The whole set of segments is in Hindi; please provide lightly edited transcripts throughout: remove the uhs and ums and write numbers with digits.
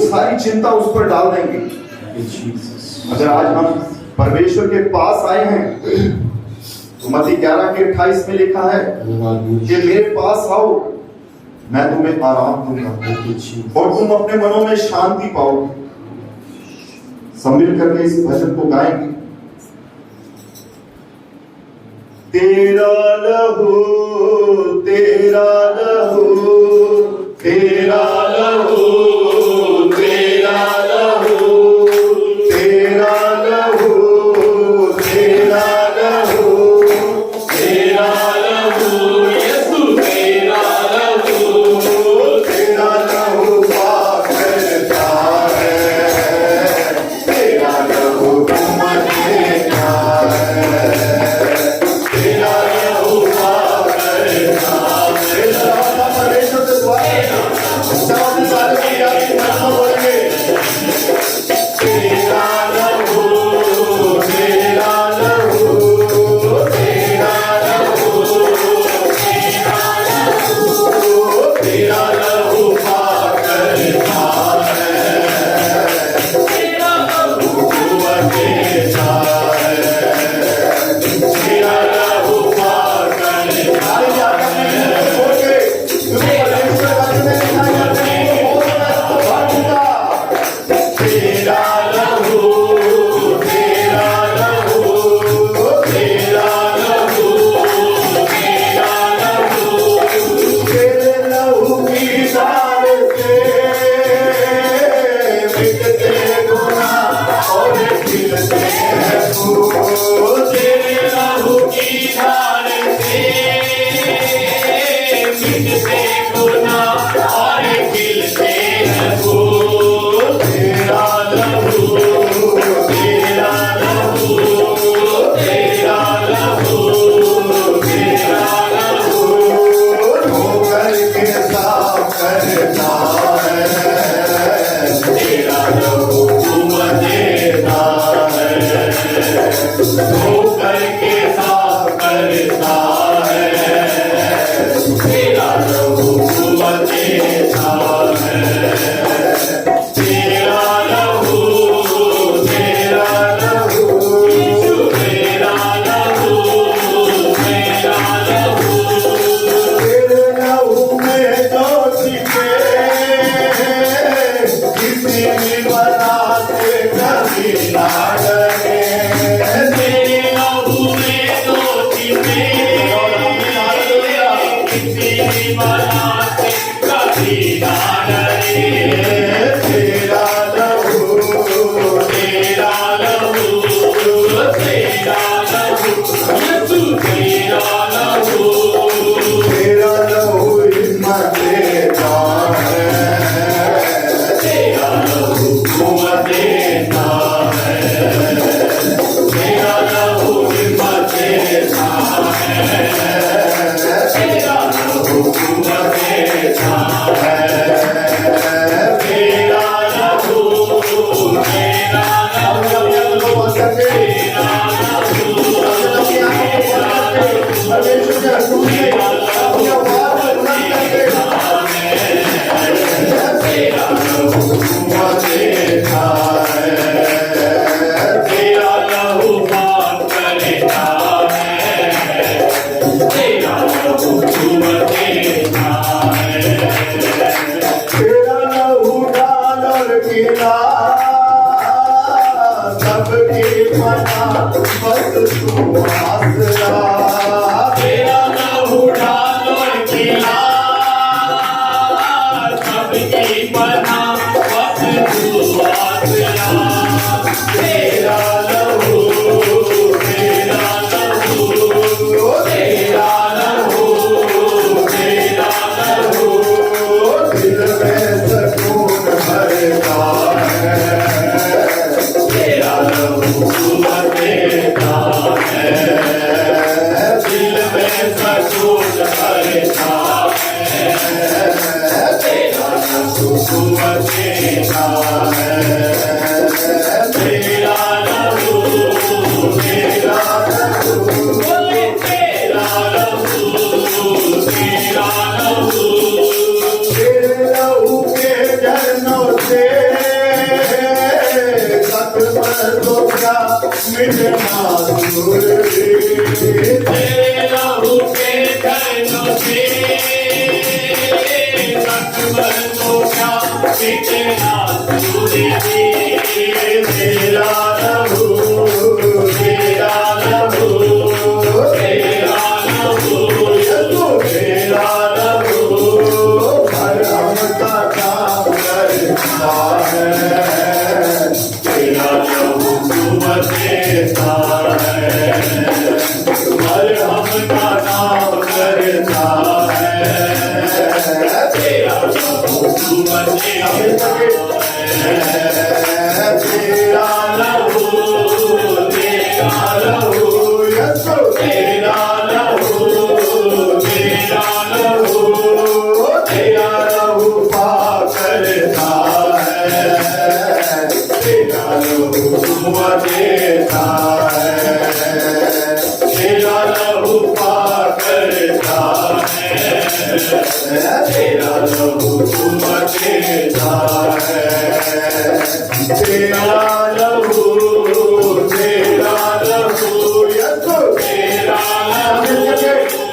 सारी चिंता उस पर डाल देंगे। अगर आज हम परमेश्वर के पास आए हैं, तो मत्ती 11:28 में लिखा है कि मेरे पास आओ, मैं तुम्हें आराम दूंगा और तुम अपने मनों में शांति पाओगे। सब मिल करके इस भजन को गाएंगे। तेरा लहू, तेरा लहू, तेरा लहू, तेरा लहू, तेरा लहू, तेरा लहू, तेरा लहू, यीशु तेरा लहू, तेरा लहू पाक करता है, तेरा लहू मुझे क्या है, तेरा लहू पाक करता है। परमेश्वर से दुआ करना, सब सारे प्यार की महिमा बोलेंगे। तेरा लहू, तेरा लहू, तेरा लहू, तेरा लहू पाक करता है, तेरा लहू बचेता है, तेरा लहू पाक करता है। तेरा लहू, तेरा लहू, तेरा लहू, तेरा लहू, तेरे लहू की धार से मिटते गुनाह और खिलते हैं फूल। तेरे लहू की धार से मिटते गुनाह और खिलते हैं फूल। तेरा लहू, तेरा लहू, तेरा लहू, तेरा लहू धोकर के साफ करता है, तेरा लहू देता है, धोकर के साफ करता है, तेरा लहू देता है, तेरा लहू, तेरा लहू, यीशु तेरा लहू, तेरा लहू, तेरे लहू में जो छिपे किसी भी बला से कभी ना डरे। तेरे लहू में जो छिपे किसी भी बला से कभी ना डरे। तेरा लहू, तेरा लहू, तेरा लहू, यीशु तेरा लहू, तेरा लहू हिम्मत देता है, तेरा लहू कुव्वत देता है, तेरा लहू हिम्मत देता है, तेरा लहू कुव्वत देता है, तेरा लहू, तेरा लहू, तेरा लहू, तेरा लहू पाक करता है, तेरा लहू देता है, तेरा लहू डाल और गिरा सबकी मना बस तू आसरा। तेरा लहू डाल और गिरा सबकी मना बस तू आसरा। तेरा लहू, तेरा लहू, तेरा लहू, तेरा लहू दिल में सकून भरता है, तेरा लहू देता है, दिल में सकून भरता है, तेरा लहू देता है, तेरा लहू, तेरा लहू, तेरा लहू, तेरा लहू, तेरे लहू के झरनों से मिटना दूर रे, तेरे लहू के धनों से दुश्मनों का मिटना दूर रे, तेरा लहू, तेरा लहू, तेरा लहू तेरा लहू मरहम का काम करता है, तेरा लहू कुवत देता है, मरहम का नाम करता है, तेरा लहू कुवत देता है, तेरा लहू, तेरा लहू, यीशु तेरा लहू, तेरा लहू, तेरा लहू पाक करता है, तेरा लहू कुवत देता है, तेरा लहू पाक करता है, तेरा लहू कुवत देता है, तेरा लहू, तेरा लहू, यीशु तेरा लहू, तेरा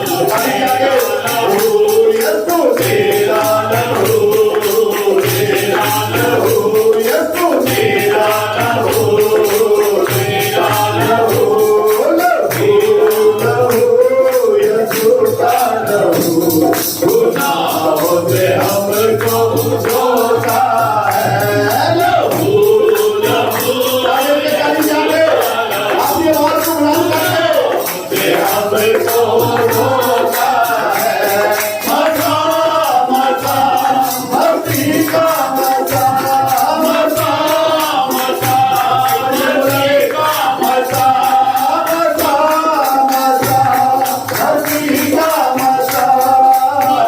लहू, यीशु तेरा लहू, तेरा लहू, यीशु तेरा लहू, तेरा लहू, लहू, लहू, यीशु का लहू गुनाहों से हमको धोता है, लहू, लहू, आपकी आवाज को बुलंद करके हमको धोता है, मजा, मजा, भक्ति का मजा, मजा, मजा, भक्ति का मजा, मजा, मजा, भक्ति का मजा,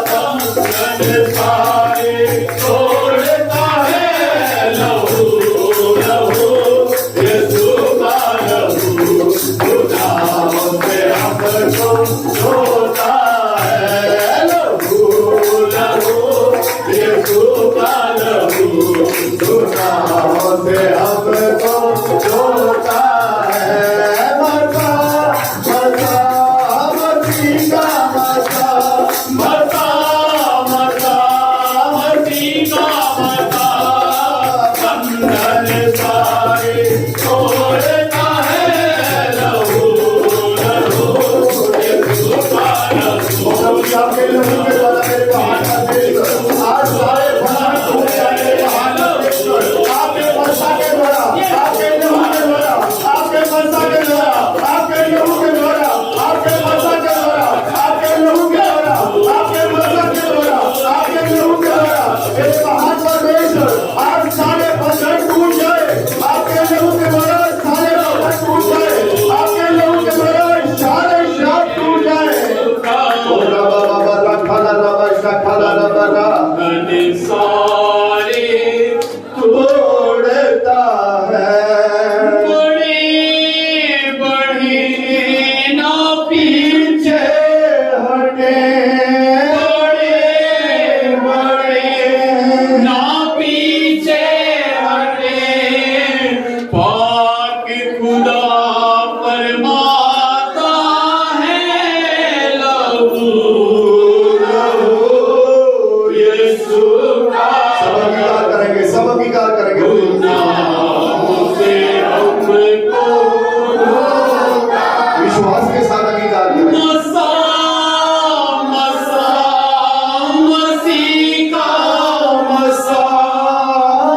बंधन सारे तोड़ता है, लहू, लहू, यीशु का लहू गुनाहों से हमको धोता है, लहू, लहू, यीशु का लहू गुनाहों से हमको धोता है, मजा, मजा, मस्ती का मजा, मजा, मजा, मस्ती का मजा, बंधन सारे तोड़ता है, लहू, लहू, यीशु का लहू। आपके लहू के द्वारा मेरे को हाथ दे दो, आज सारे बंधन टूट जाएंगे, हाथ दे दो, आपके वर्षा के द्वारा, आपके लहू के द्वारा, आपके वर्षा के द्वारा, आपके लहू के द्वारा, आपके वर्षा के द्वारा, आपके लहू के द्वारा, आपके वर्षा के द्वारा, आपके लहू के द्वारा मेरे महान परमेश्वर आज सारे बंधन टूट जाए, आपके लहू के द्वारा सारे बंधन टूट जाए, आपके लहू के द्वारा सारे श्राप टूट जाए। ओ रबा बाबा रखला रबा शकला रबा बंधन सारे तोड़ता है, बड़े बड़े ना पीछे हटे, बड़े बड़े ना पीछे हटे, पाक खुदा परमाता है, लहू, लहू, यीशु का सब अंगीकार करेंगे, सब अंगीकार करेंगे, गुनाहों से हमको विश्वास के साथ अंगीकार करेंगे। मसा मसा मसीह का मसा,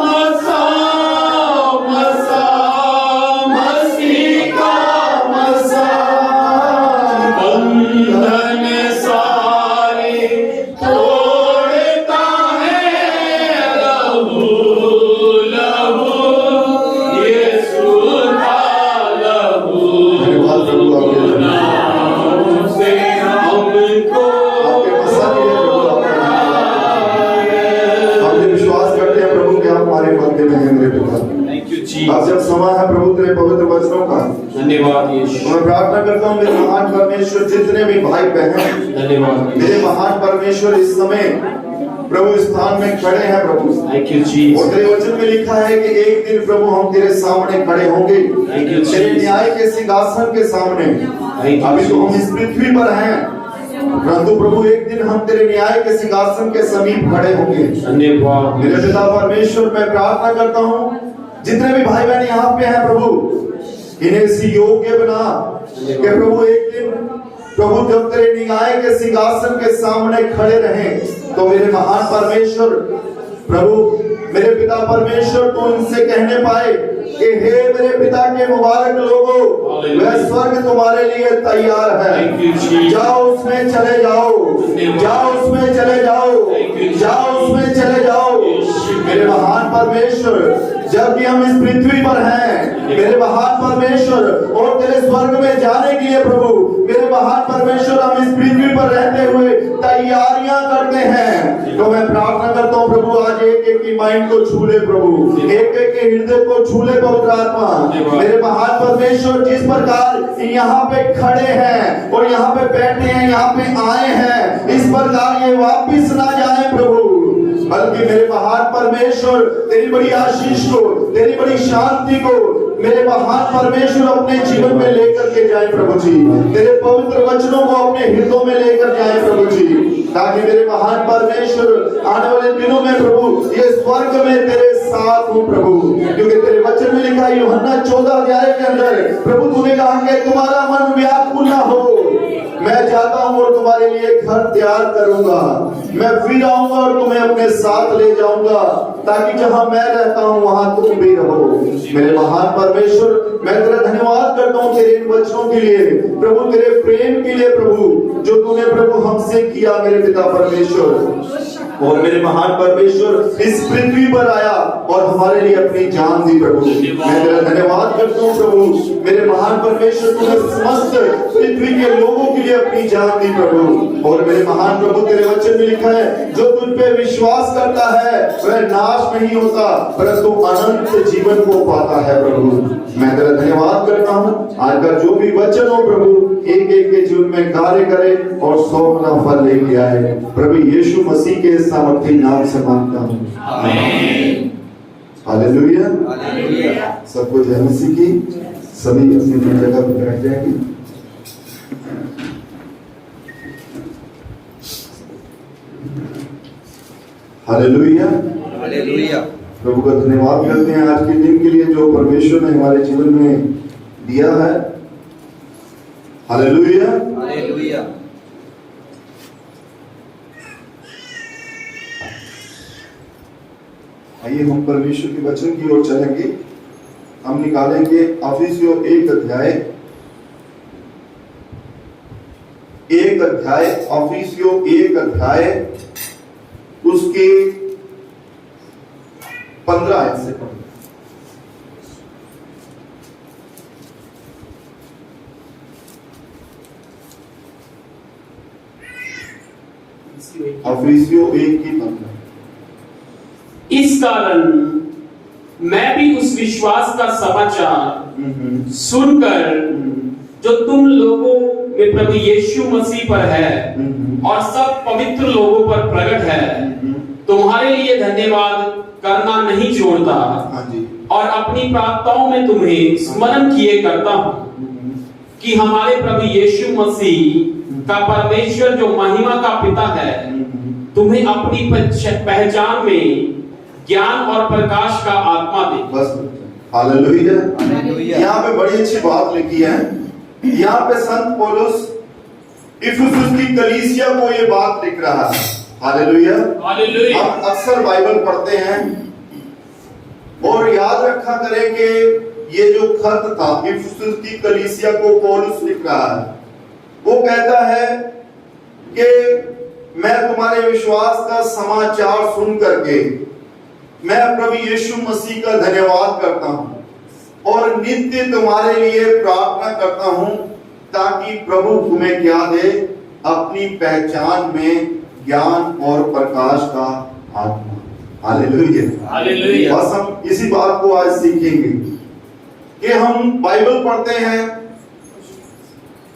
मसा मसा मसीह का मसा, बंधन सारे तोड़ता है, लहू, लहू, यीशु का लहू धन्यवाद प्रभु आपके लिए। गुनाहों से हमको आपके मसा के लिए प्रभु आपका धन्यवाद। हम ये विश्वास करते हैं प्रभु कि आप हमारे मध्य में हैं मेरे पिता। थैंक यू जी, अब जब समय है प्रभु तेरे पवित्र वचनों का, धन्यवाद यीशु, मैं प्रार्थना करता हूँ मेरे महान परमेश्वर जितने भी भाई बहन, धन्यवाद मेरे महान परमेश्वर इस समय प्रभु स्थान में खड़े हैं प्रभु। Thank you, और Jesus. तेरे वचन में लिखा है कि एक दिन प्रभु हम तेरे सामने खड़े होंगे, Thank you, तेरे Jesus. न्याय के सिंहासन के सामने। Thank you, अभी तो हम Jesus. इस पृथ्वी पर हैं, परंतु प्रभु एक दिन हम तेरे न्याय के सिंहासन के समीप खड़े होंगे। धन्यवाद मेरे पिता परमेश्वर, मैं प्रार्थना करता हूँ जितने भी भाई बहन यहाँ पे हैं प्रभु, इन्हें इसी योग्य बना कि प्रभु एक दिन प्रभु जब तेरे न्याय के सिंहासन के सामने खड़े रहें, तो मेरे महान परमेश्वर प्रभु, मेरे पिता परमेश्वर, तू इनसे कहने पाए कि हे मेरे पिता के मुबारक लोगों, वह स्वर्ग तुम्हारे लिए तैयार Thank you, है, Jesus. जाओ उसमें चले जाओ, जाओ उसमें चले जाओ, जाओ उसमें चले जाओ। मेरे महान परमेश्वर, जब भी हम इस पृथ्वी पर हैं, मेरे महान परमेश्वर, और तेरे स्वर्ग में जाने के लिए प्रभु, मेरे महान परमेश्वर, हम इस पृथ्वी पर रहते हुए तैयारियां करते हैं। तो मैं प्रार्थना करता हूँ प्रभु, आज एक एक की माइंड को छू ले प्रभु, एक एक के हृदय को छू ले पवित्र आत्मा। मेरे महान परमेश्वर, जिस प्रकार यहाँ पे खड़े हैं और यहाँ पे बैठे हैं, यहाँ पे आए हैं, इस प्रकार ये वापिस ना जाए प्रभु, बल्कि मेरे महान परमेश्वर तेरी बड़ी आशीष को, तेरी बड़ी शांति को मेरे महान परमेश्वर अपने जीवन में लेकर के जाए प्रभु जी। तेरे पवित्र वचनों को अपने हृदयों में लेकर जाए प्रभु जी, ताकि मेरे महान परमेश्वर आने वाले दिनों में प्रभु ये स्वर्ग में तेरे साथ हूँ प्रभु। क्योंकि तेरे वचन में लिखा है यूहन्ना 14 अध्याय के अंदर, प्रभु तूने कहा कि तुम्हारा मन व्याकुल ना हो, मैं जाता हूँ और तुम्हारे लिए घर तैयार करूंगा, मैं फिर आऊंगा और तुम्हें अपने साथ ले जाऊंगा, ताकि जहां मैं रहता हूं वहां तुम भी रहो। मेरे महान परमेश्वर, मैं तेरा धन्यवाद करता हूं तेरे इन वचनों के लिए प्रभु, तेरे प्रेम के लिए प्रभु, जो तूने प्रभु हमसे किया मेरे पिता परमेश्वर। और मेरे महान परमेश्वर इस पृथ्वी पर आया और हमारे लिए अपनी जान दी प्रभु। मैं तेरा धन्यवाद करता हूँ प्रभु, मेरे महान परमेश्वर, तूने समस्त पृथ्वी के लोगों के लिए अपनी जान दी प्रभु। और मेरे महान प्रभु, तेरे वचन में लिखा है, जो तुझ पे विश्वास करता है वह नाश नहीं होता, परंतु अनंत जीवन को पाता है प्रभु। मैं तेरा धन्यवाद करता हूँ, आज का जो भी वचन हो प्रभु, एक एक के जीवन में कार्य करे और 100 गुना फल लेके आए प्रभु यीशु मसीह के सामर्थी नाम से मांगता हूँ, आमीन। हालेलुया। सबको जय मसीह की। सभी अपनी अपनी जगह पर बैठ जाएंगे। हालेलुया। प्रभु का धन्यवाद करते हैं आज के दिन के लिए जो परमेश्वर ने हमारे जीवन में दिया है। हालेलुया। आइए हम परमेश्वर के वचन की ओर चलेंगे। हम निकालेंगे इफिसियों 1 अध्याय, इफिसियों 1 अध्याय उसके 15 आयत से पढ़ें। इफिसियों 1:15। इस कारण मैं भी उस विश्वास का समाचार सुनकर जो तुम लोगों में प्रभु यीशु मसीह पर है और सब पवित्र लोगों पर प्रकट है, तुम्हारे लिए धन्यवाद करना नहीं छोड़ता और अपनी प्रार्थनाओं में तुम्हें स्मरण किए करता हूं कि हमारे प्रभु यीशु मसीह का परमेश्वर जो महिमा का पिता है, तुम्हें अपनी पहचान में ज्ञान और प्रकाश का आत्मा दे। बस हालेलुया। यहाँ पे बड़ी अच्छी बात लिखी है। यहाँ पे संत पौलुस इफिसुस की कलीसिया को ये बात लिख रहा है। हालेलुया। हम अक्सर बाइबल पढ़ते हैं और याद रखा करें कि ये जो खत था इफिसुस की कलीसिया को पौलुस लिख रहा है, वो कहता है कि मैं तुम्हारे विश्वास का समाचार सुन करके मैं प्रभु यीशु मसीह का धन्यवाद करता हूं और नित्य तुम्हारे लिए प्रार्थना करता हूं, ताकि प्रभु तुम्हें क्या दे, अपनी पहचान में ज्ञान और प्रकाश का आत्मा। हालेलुया। बस हम इसी बात को आज सीखेंगे कि हम बाइबल पढ़ते हैं,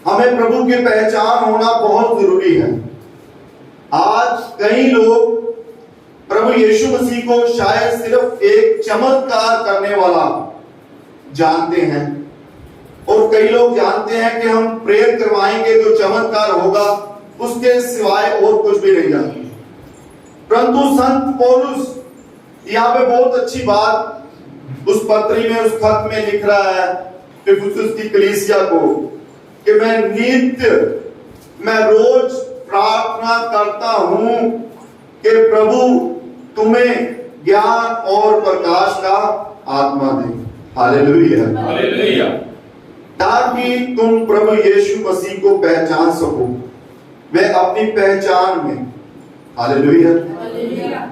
हमें प्रभु की पहचान होना बहुत जरूरी है। आज कई लोग प्रभु यीशु मसीह को शायद सिर्फ एक चमत्कार करने वाला जानते हैं, और कई लोग जानते हैं कि हम प्रेयर करवाएंगे तो चमत्कार होगा, उसके सिवाय और कुछ भी नहीं जानते। परंतु संत पौलुस यहाँ पे बहुत अच्छी बात उस पत्री में, उस खत में लिख रहा है इफिसुस की कलीसिया को कि मैं रोज प्रार्थना करता हूं कि प्रभु तुम्हें ज्ञान और प्रकाश का आत्मा दे। Hallelujah, hallelujah. ताकि तुम प्रभु यीशु मसीह को पहचान सको वे अपनी पहचान में। हालेलुया।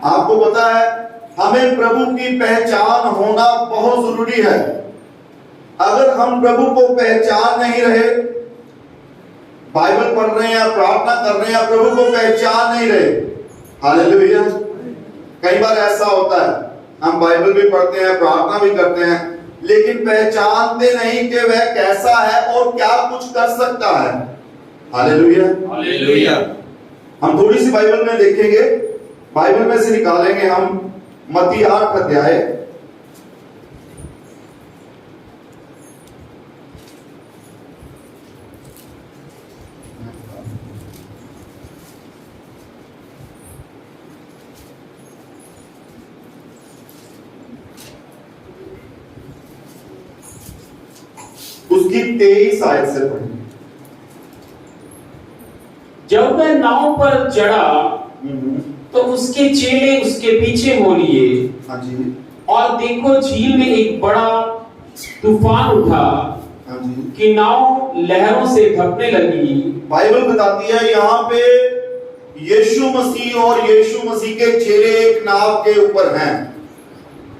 आपको पता है हमें प्रभु की पहचान होना बहुत जरूरी है। अगर हम प्रभु को पहचान नहीं रहे, बाइबल पढ़ रहे हैं, प्रार्थना कर रहे हैं, प्रभु को पहचान नहीं रहे। हालेलुया। कई बार ऐसा होता है हम बाइबल भी पढ़ते हैं, प्रार्थना भी करते हैं, लेकिन पहचानते नहीं कि वह कैसा है और क्या कुछ कर सकता है। Hallelujah, hallelujah. हम थोड़ी सी बाइबल में देखेंगे, बाइबल में से निकालेंगे हम मत्ती 8 अध्याय। उसकी 23 आयत से पढ़ेंगे। जब वह नाव पर चढ़ा तो उसके चेले उसके पीछे हो लिए। हाँ जी। और देखो झील में एक बड़ा तूफान उठा। हाँ जी। कि नाव लहरों से धपने लगी। बाइबल बताती है यहाँ पे यीशु मसीह और यीशु मसीह के चेले एक नाव के ऊपर हैं,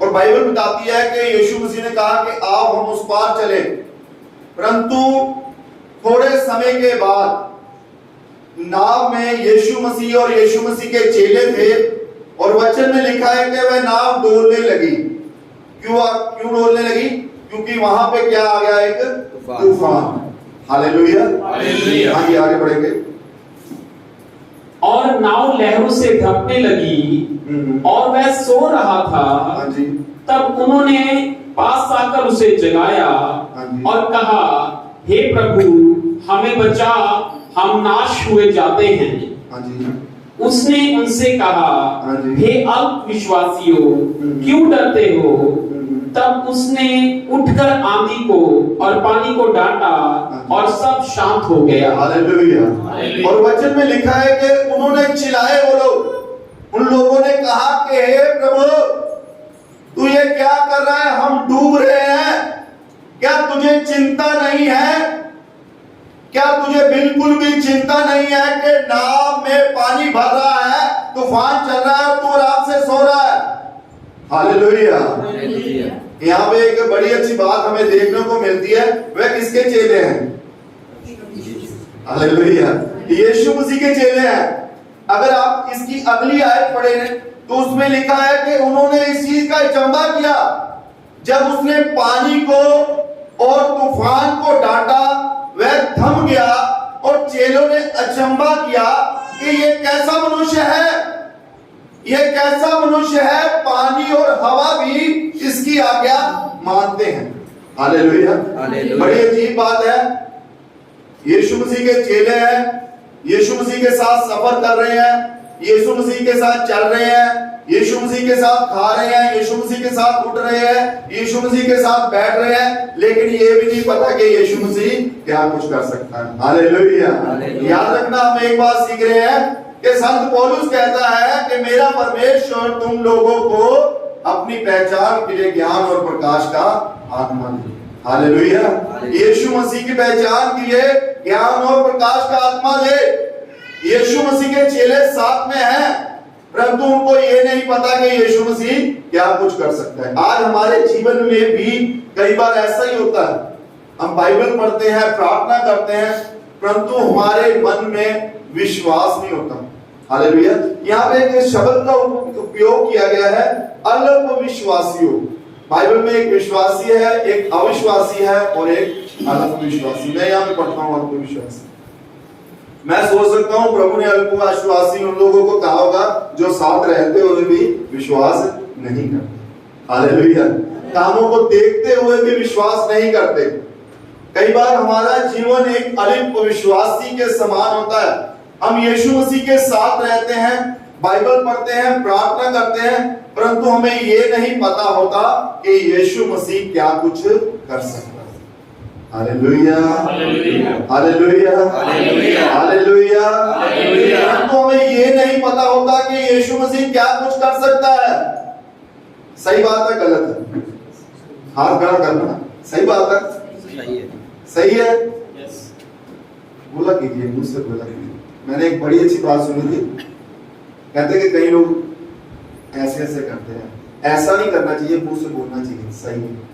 और बाइबल बताती है कि यीशु मसीह ने कहा कि आओ हम उस पार चले। परंतु थोड़े समय के बाद नाव में यीशु मसीह और यीशु मसीह के चेले थे, और वचन में लिखा है कि वह नाव डोलने लगी। क्यों डोलने लगी? क्योंकि वहां पे क्या आ गया? एक तूफान। Hallelujah, hallelujah. आगे आगे बढ़ेंगे। और नाव लहरों से धपने लगी और वह सो रहा था। हाँ जी। तब उन्होंने पास आकर उसे जगाया और कहा, हे प्रभु हमें बचा, हम नाश हुए जाते हैं। हाँ जी। उसने उनसे कहा, हे अल्पविश्वासियों, क्यों डरते हो? तब उसने उठकर आंधी को और पानी को डांटा और सब शांत हो गया। हालेलुया। और वचन में लिखा है कि उन्होंने चिल्लाए, वो लोग, उन लोगों ने कहा कि हे प्रभु तू ये क्या कर रहा है? हम डूब रहे हैं। क्या तुझे चिंता नहीं है? क्या तुझे बिल्कुल भी चिंता नहीं है कि नाव में पानी भर रहा है, तूफान चल रहा है, तू आराम से सो रहा है? हालेलुया। यहाँ पे एक बड़ी अच्छी बात हमें देखने को मिलती है, वह किसके चेले हैं? हालेलुया, यीशु मसीह के चेले हैं। अगर आप इसकी अगली आयत पढ़े तो उसमें लिखा है कि उन्होंने इस चीज का अचंभा किया जब उसने पानी को और तूफान को डांटा, वह थम गया, और चेलों ने अचंभा किया कि ये कैसा मनुष्य है, ये कैसा मनुष्य है, पानी और हवा भी इसकी आज्ञा मानते हैं। हालेलुया, बड़ी अजीब बात है। यीशु मसीह के चेले हैं, यीशु मसीह के साथ सफर कर रहे हैं, यीशु मसीह के साथ चल रहे हैं, यीशु मसीह के साथ खा रहे हैं, यीशु मसीह के साथ उठ रहे हैं, यीशु मसीह के साथ बैठ रहे हैं, लेकिन ये भी नहीं पता कि यीशु मसीह क्या कुछ कर सकता है। हालेलुया। याद रखना, हम एक बात सीख रहे हैं कि संत पौलुस कहता है कि मेरा परमेश्वर तुम लोगों को अपनी पहचान के लिए ज्ञान और प्रकाश का आत्मा दे। हालेलुया। यीशु मसीह की पहचान के लिए ज्ञान और प्रकाश का आत्मा दे। यीशु मसीह के चेले साथ में हैं, परंतु उनको ये नहीं पता कि यीशु मसीह क्या कुछ कर सकता है। आज हमारे जीवन में भी कई बार ऐसा ही होता है, हम बाइबल पढ़ते हैं, प्रार्थना करते हैं, परंतु हमारे मन में विश्वास नहीं होता। हालेलुया। यहाँ पे एक शब्द का उपयोग किया गया है, अल्पविश्वासियों। बाइबल में एक विश्वासी है, एक अविश्वासी है और एक अल्पविश्वासी। मैं यहाँ पे पढ़ता हूँ अल्पविश्वासी। मैं सोच सकता हूँ प्रभु ने अल्पविश्वासी उन लोगों को कहा होगा जो साथ रहते हुए भी विश्वास नहीं करते। हालेलुया। कामों को देखते हुए भी विश्वास नहीं करते। कई बार हमारा जीवन एक अल्पविश्वासी के समान होता है। हम यीशु मसीह के साथ रहते हैं, बाइबल पढ़ते हैं, प्रार्थना करते हैं, परंतु हमें ये नहीं पता होता कि यीशु मसीह क्या कुछ कर सकता है। Hallelujah, hallelujah, hallelujah. परंतु हमें ये नहीं पता होता कि यीशु मसीह क्या कुछ कर सकता है। सही बात है, गलत है? हाथ खड़ा करना। सही बात है, सही है। बोला कीजिए, मुझसे बोला कीजिए। मैंने एक बड़ी अच्छी बात सुनी थी। कहते कि कई लोग ऐसे ऐसे करते हैं, ऐसा नहीं करना चाहिए, मुंह से बोलना चाहिए। सही है।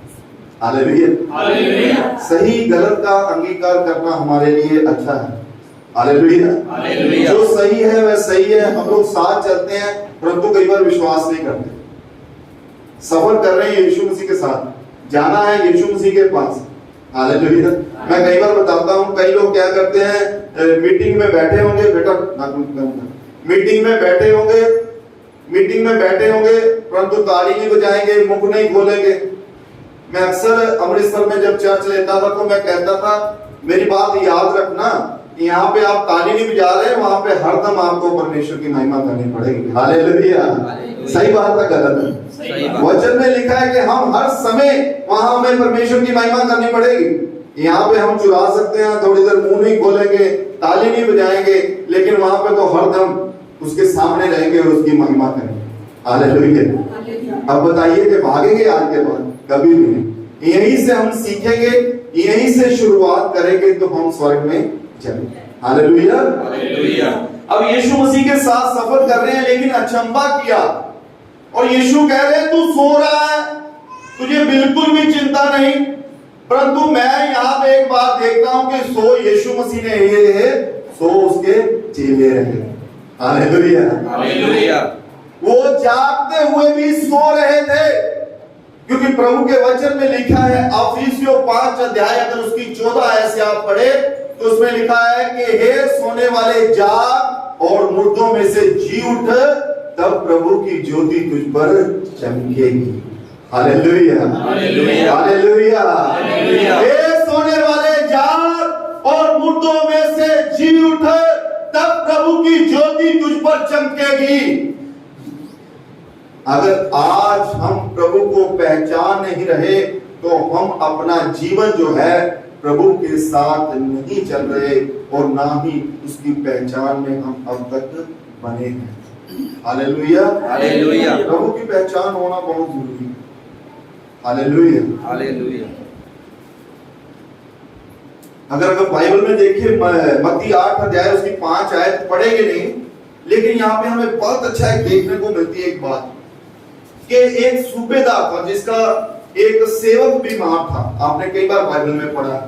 Hallelujah, hallelujah. सही गलत का अंगीकार करना हमारे लिए अच्छा है। Hallelujah, hallelujah. जो सही है वह सही है। हम लोग साथ चलते हैं, परंतु कई बार विश्वास नहीं करते। सफर कर रहे हैं यीशु मसीह के साथ, जाना है यीशु मसीह के पास। हालेलुया। मैं कई बार बताता हूँ, कई लोग क्या करते हैं, मीटिंग में बैठे होंगे, बेटा मीटिंग में बैठे होंगे, परंतु ताली नहीं बजाएंगे, मुख नहीं खोलेंगे। मैं अक्सर अमृतसर में जब चर्च लेता था तो मैं कहता था, मेरी बात याद रखना, यहाँ पे आप ताली नहीं बजा रहे, वहां पे हरदम आपको परमेश्वर की महिमा करनी पड़ेगी। हालेलुया। सही बात है, गलत है? वचन में लिखा है कि हम हर समय वहां हमें परमेश्वर की महिमा करनी पड़ेगी। यहाँ पे हम चुरा सकते हैं, थोड़ी देर मुंह नहीं खोलेंगे, ताली नहीं बजाएंगे, लेकिन वहां पे तो हरदम उसके सामने रहेंगे और उसकी महिमा करेंगे। हालेलुया। अब बताइए कि भागेंगे आज के बाद? कभी भी नहीं। यहीं से हम सीखेंगे, यहीं से शुरुआत करेंगे तो हम स्वर्ग में चलेंगे। Hallelujah, hallelujah. अब यीशु मसीह के साथ सफर कर रहे हैं, लेकिन अचंभा किया और यीशु कह रहे हैं, तू सो रहा है, तुझे बिल्कुल भी चिंता नहीं। परंतु मैं यहाँ पे एक बात देखता हूं कि सो यीशु मसीह ने ये है, सो उसके चेले रहे। Hallelujah, hallelujah. वो जागते हुए भी सो रहे थे, क्योंकि प्रभु के वचन में लिखा है, अफिसियों 5 अध्याय अगर उसकी 14 आयत से आप पढ़े तो उसमें लिखा है कि हे सोने वाले जाग और मुर्दों में से जी उठ, तब प्रभु की ज्योति तुझ पर चमकेगी। Hallelujah, hallelujah, hallelujah, hallelujah. हे सोने वाले जाग और मुर्दों में से जी उठ, तब प्रभु की ज्योति तुझ पर चमकेगी। अगर आज हम प्रभु को पहचान नहीं रहे तो हम अपना जीवन जो है प्रभु के साथ नहीं चल रहे और ना ही उसकी पहचान में हम अब तक बने हैं। Hallelujah, hallelujah. प्रभु की पहचान होना बहुत जरूरी है। Hallelujah, hallelujah. अगर बाइबल में देखिए, मत्ती 8 अध्याय उसकी 5 आयत पढ़ेंगे नहीं, लेकिन यहाँ पे हमें बहुत अच्छा एक देखने को मिलती है एक बात, कि एक सूबेदार था जिसका एक सेवक बीमार था। आपने कई बार बाइबल में पढ़ा।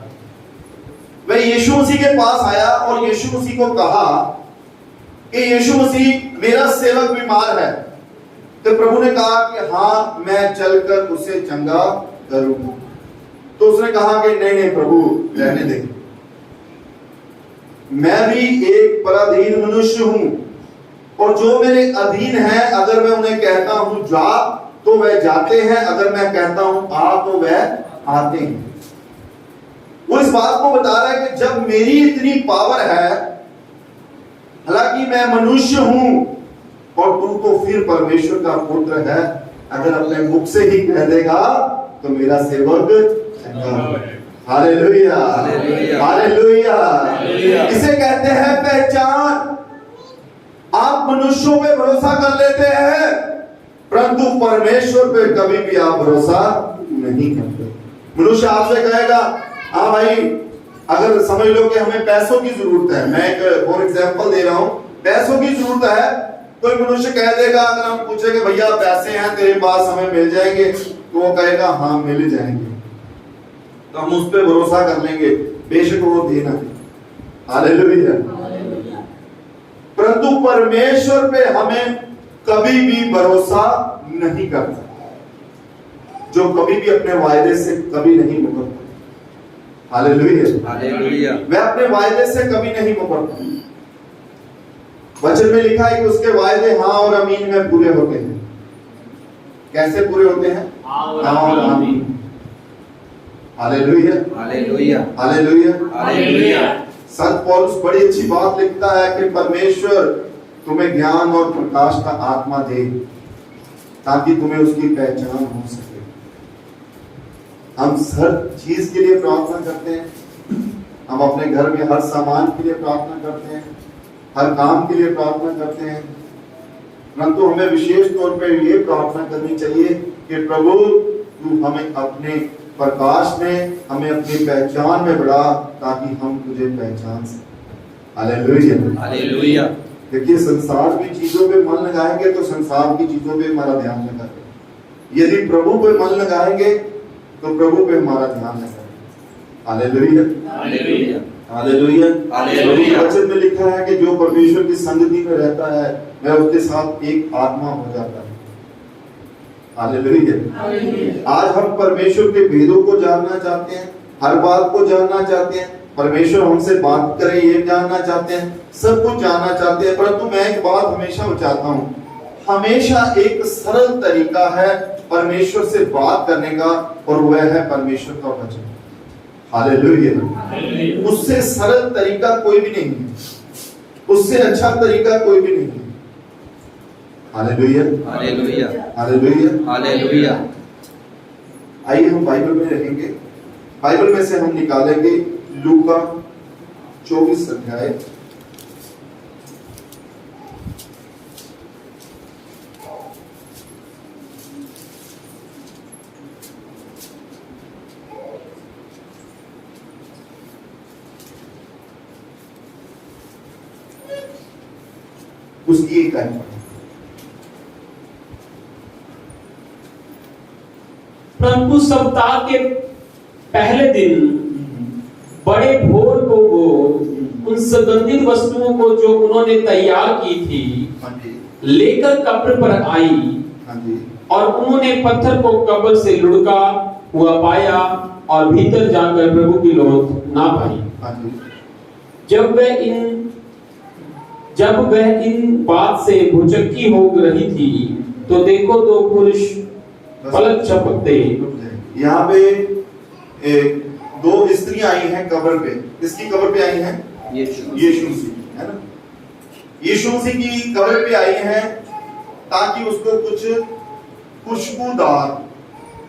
वह यीशु मसीह के पास आया और यीशु मसीह को कहा कि यीशु मसीह, मेरा सेवक बीमार है। तो प्रभु ने कहा कि हाँ, मैं चलकर उसे चंगा करूंगा। तो उसने कहा कि नहीं नहीं प्रभु, रहने दे, मैं भी एक पराधीन मनुष्य हूं और जो मेरे अधीन है, अगर मैं उन्हें कहता हूं जा तो वह जाते हैं, अगर मैं कहता हूं आ तो वह आते हैं। वो इस बात को बता रहा है कि जब मेरी इतनी पावर है, हालांकि मैं मनुष्य हूं और तू तो फिर परमेश्वर का पुत्र है, अगर अपने मुख से ही कह देगा तो मेरा सेवक हालेलुया, हालेलुया। इसे कहते हैं पहचान। आप मनुष्यों पे भरोसा कर लेते हैं, परंतु परमेश्वर पे कभी भी आप भरोसा नहीं करते। मनुष्य आपसे कहेगा, हाँ भाई, अगर समझ लो कि हमें पैसों की जरूरत है, मैं एक फॉर एग्जांपल दे रहा हूं, पैसों की जरूरत है, कोई मनुष्य कह देगा, अगर हम पूछेंगे भैया पैसे हैं तेरे पास, हमें मिल जाएंगे, तो वो कहेगा हाँ मिल जाएंगे, तो हम उस पर भरोसा कर लेंगे, बेशक वो देना। हालेलुया। परंतु परमेश्वर पे हमें कभी भी भरोसा नहीं करता, जो कभी भी अपने वायदे से कभी नहीं मुकरता। Hallelujah, hallelujah. वह अपने वायदे से कभी नहीं मुकरता। वचन में लिखा है कि उसके वायदे हाँ और आमीन में पूरे होते हैं। कैसे पूरे होते हैं? हाँ और आमीन। Hallelujah hallelujah hallelujah hallelujah. संत पौलुस बड़ी अच्छी बात लिखता है कि परमेश्वर तुम्हें ज्ञान और प्रकाश का आत्मा दे ताकि तुम्हें उसकी पहचान हो सके। हम हर चीज के लिए प्रार्थना करते हैं, हम अपने घर में हर सामान के लिए प्रार्थना करते हैं, हर काम के लिए प्रार्थना करते हैं, परंतु हमें विशेष तौर पर यह प्रार्थना करनी चाहिए कि प्रभु तू हमें अपने प्रकाश में, हमें अपनी पहचान में बढ़ा ताकि हम तुझे पहचान सकें। Hallelujah hallelujah. देखिए, संसार की चीजों पे मन लगाएंगे तो संसार की चीजों पे हमारा ध्यान लगा रहेगा। यदि प्रभु पे मन लगाएंगे तो प्रभु पे हमारा ध्यान लगा रहेगा। Hallelujah hallelujah hallelujah hallelujah. वचन में लिखा है कि जो परमेश्वर की संगति में रहता है वह उसके साथ एक आत्मा हो जाता है। हालेलुया। आज हम परमेश्वर के भेदों को जानना चाहते हैं, हर बात को जानना चाहते हैं, परमेश्वर हमसे बात करे ये जानना चाहते हैं, सब कुछ जानना चाहते हैं, परंतु मैं एक बात हमेशा चाहता हूँ, हमेशा एक सरल तरीका है परमेश्वर से बात करने का और वह है परमेश्वर का वचन। हालेलुया। उससे सरल तरीका कोई भी नहीं है, उससे अच्छा तरीका कोई भी नहीं है। Hallelujah hallelujah hallelujah hallelujah. आइए हम बाइबल में रहेंगे, बाइबल में से हम निकालेंगे लूका 24 अध्याय। उसकी एक आयत पढ़ें। परंतु सप्ताह के पहले दिन बड़े भोर को वो उन सुगंधित वस्तुओं को जो उन्होंने तैयार की थी लेकर कब्र पर आई, और उन्होंने पत्थर को कब्र से लुढ़का हुआ पाया और भीतर जाकर प्रभु की लौट ना पाई। जब वह इन बात से भुचक्की हो रही थी तो देखो दो पुरुष पलक झपकते। यहाँ पे दो स्त्रियां आई हैं कब्र पे। किसकी कब्र पे आई हैं? यीशु मसीह, है ना? यीशु मसीह की कब्र पे आई हैं ताकि उसको कुछ खुशबूदार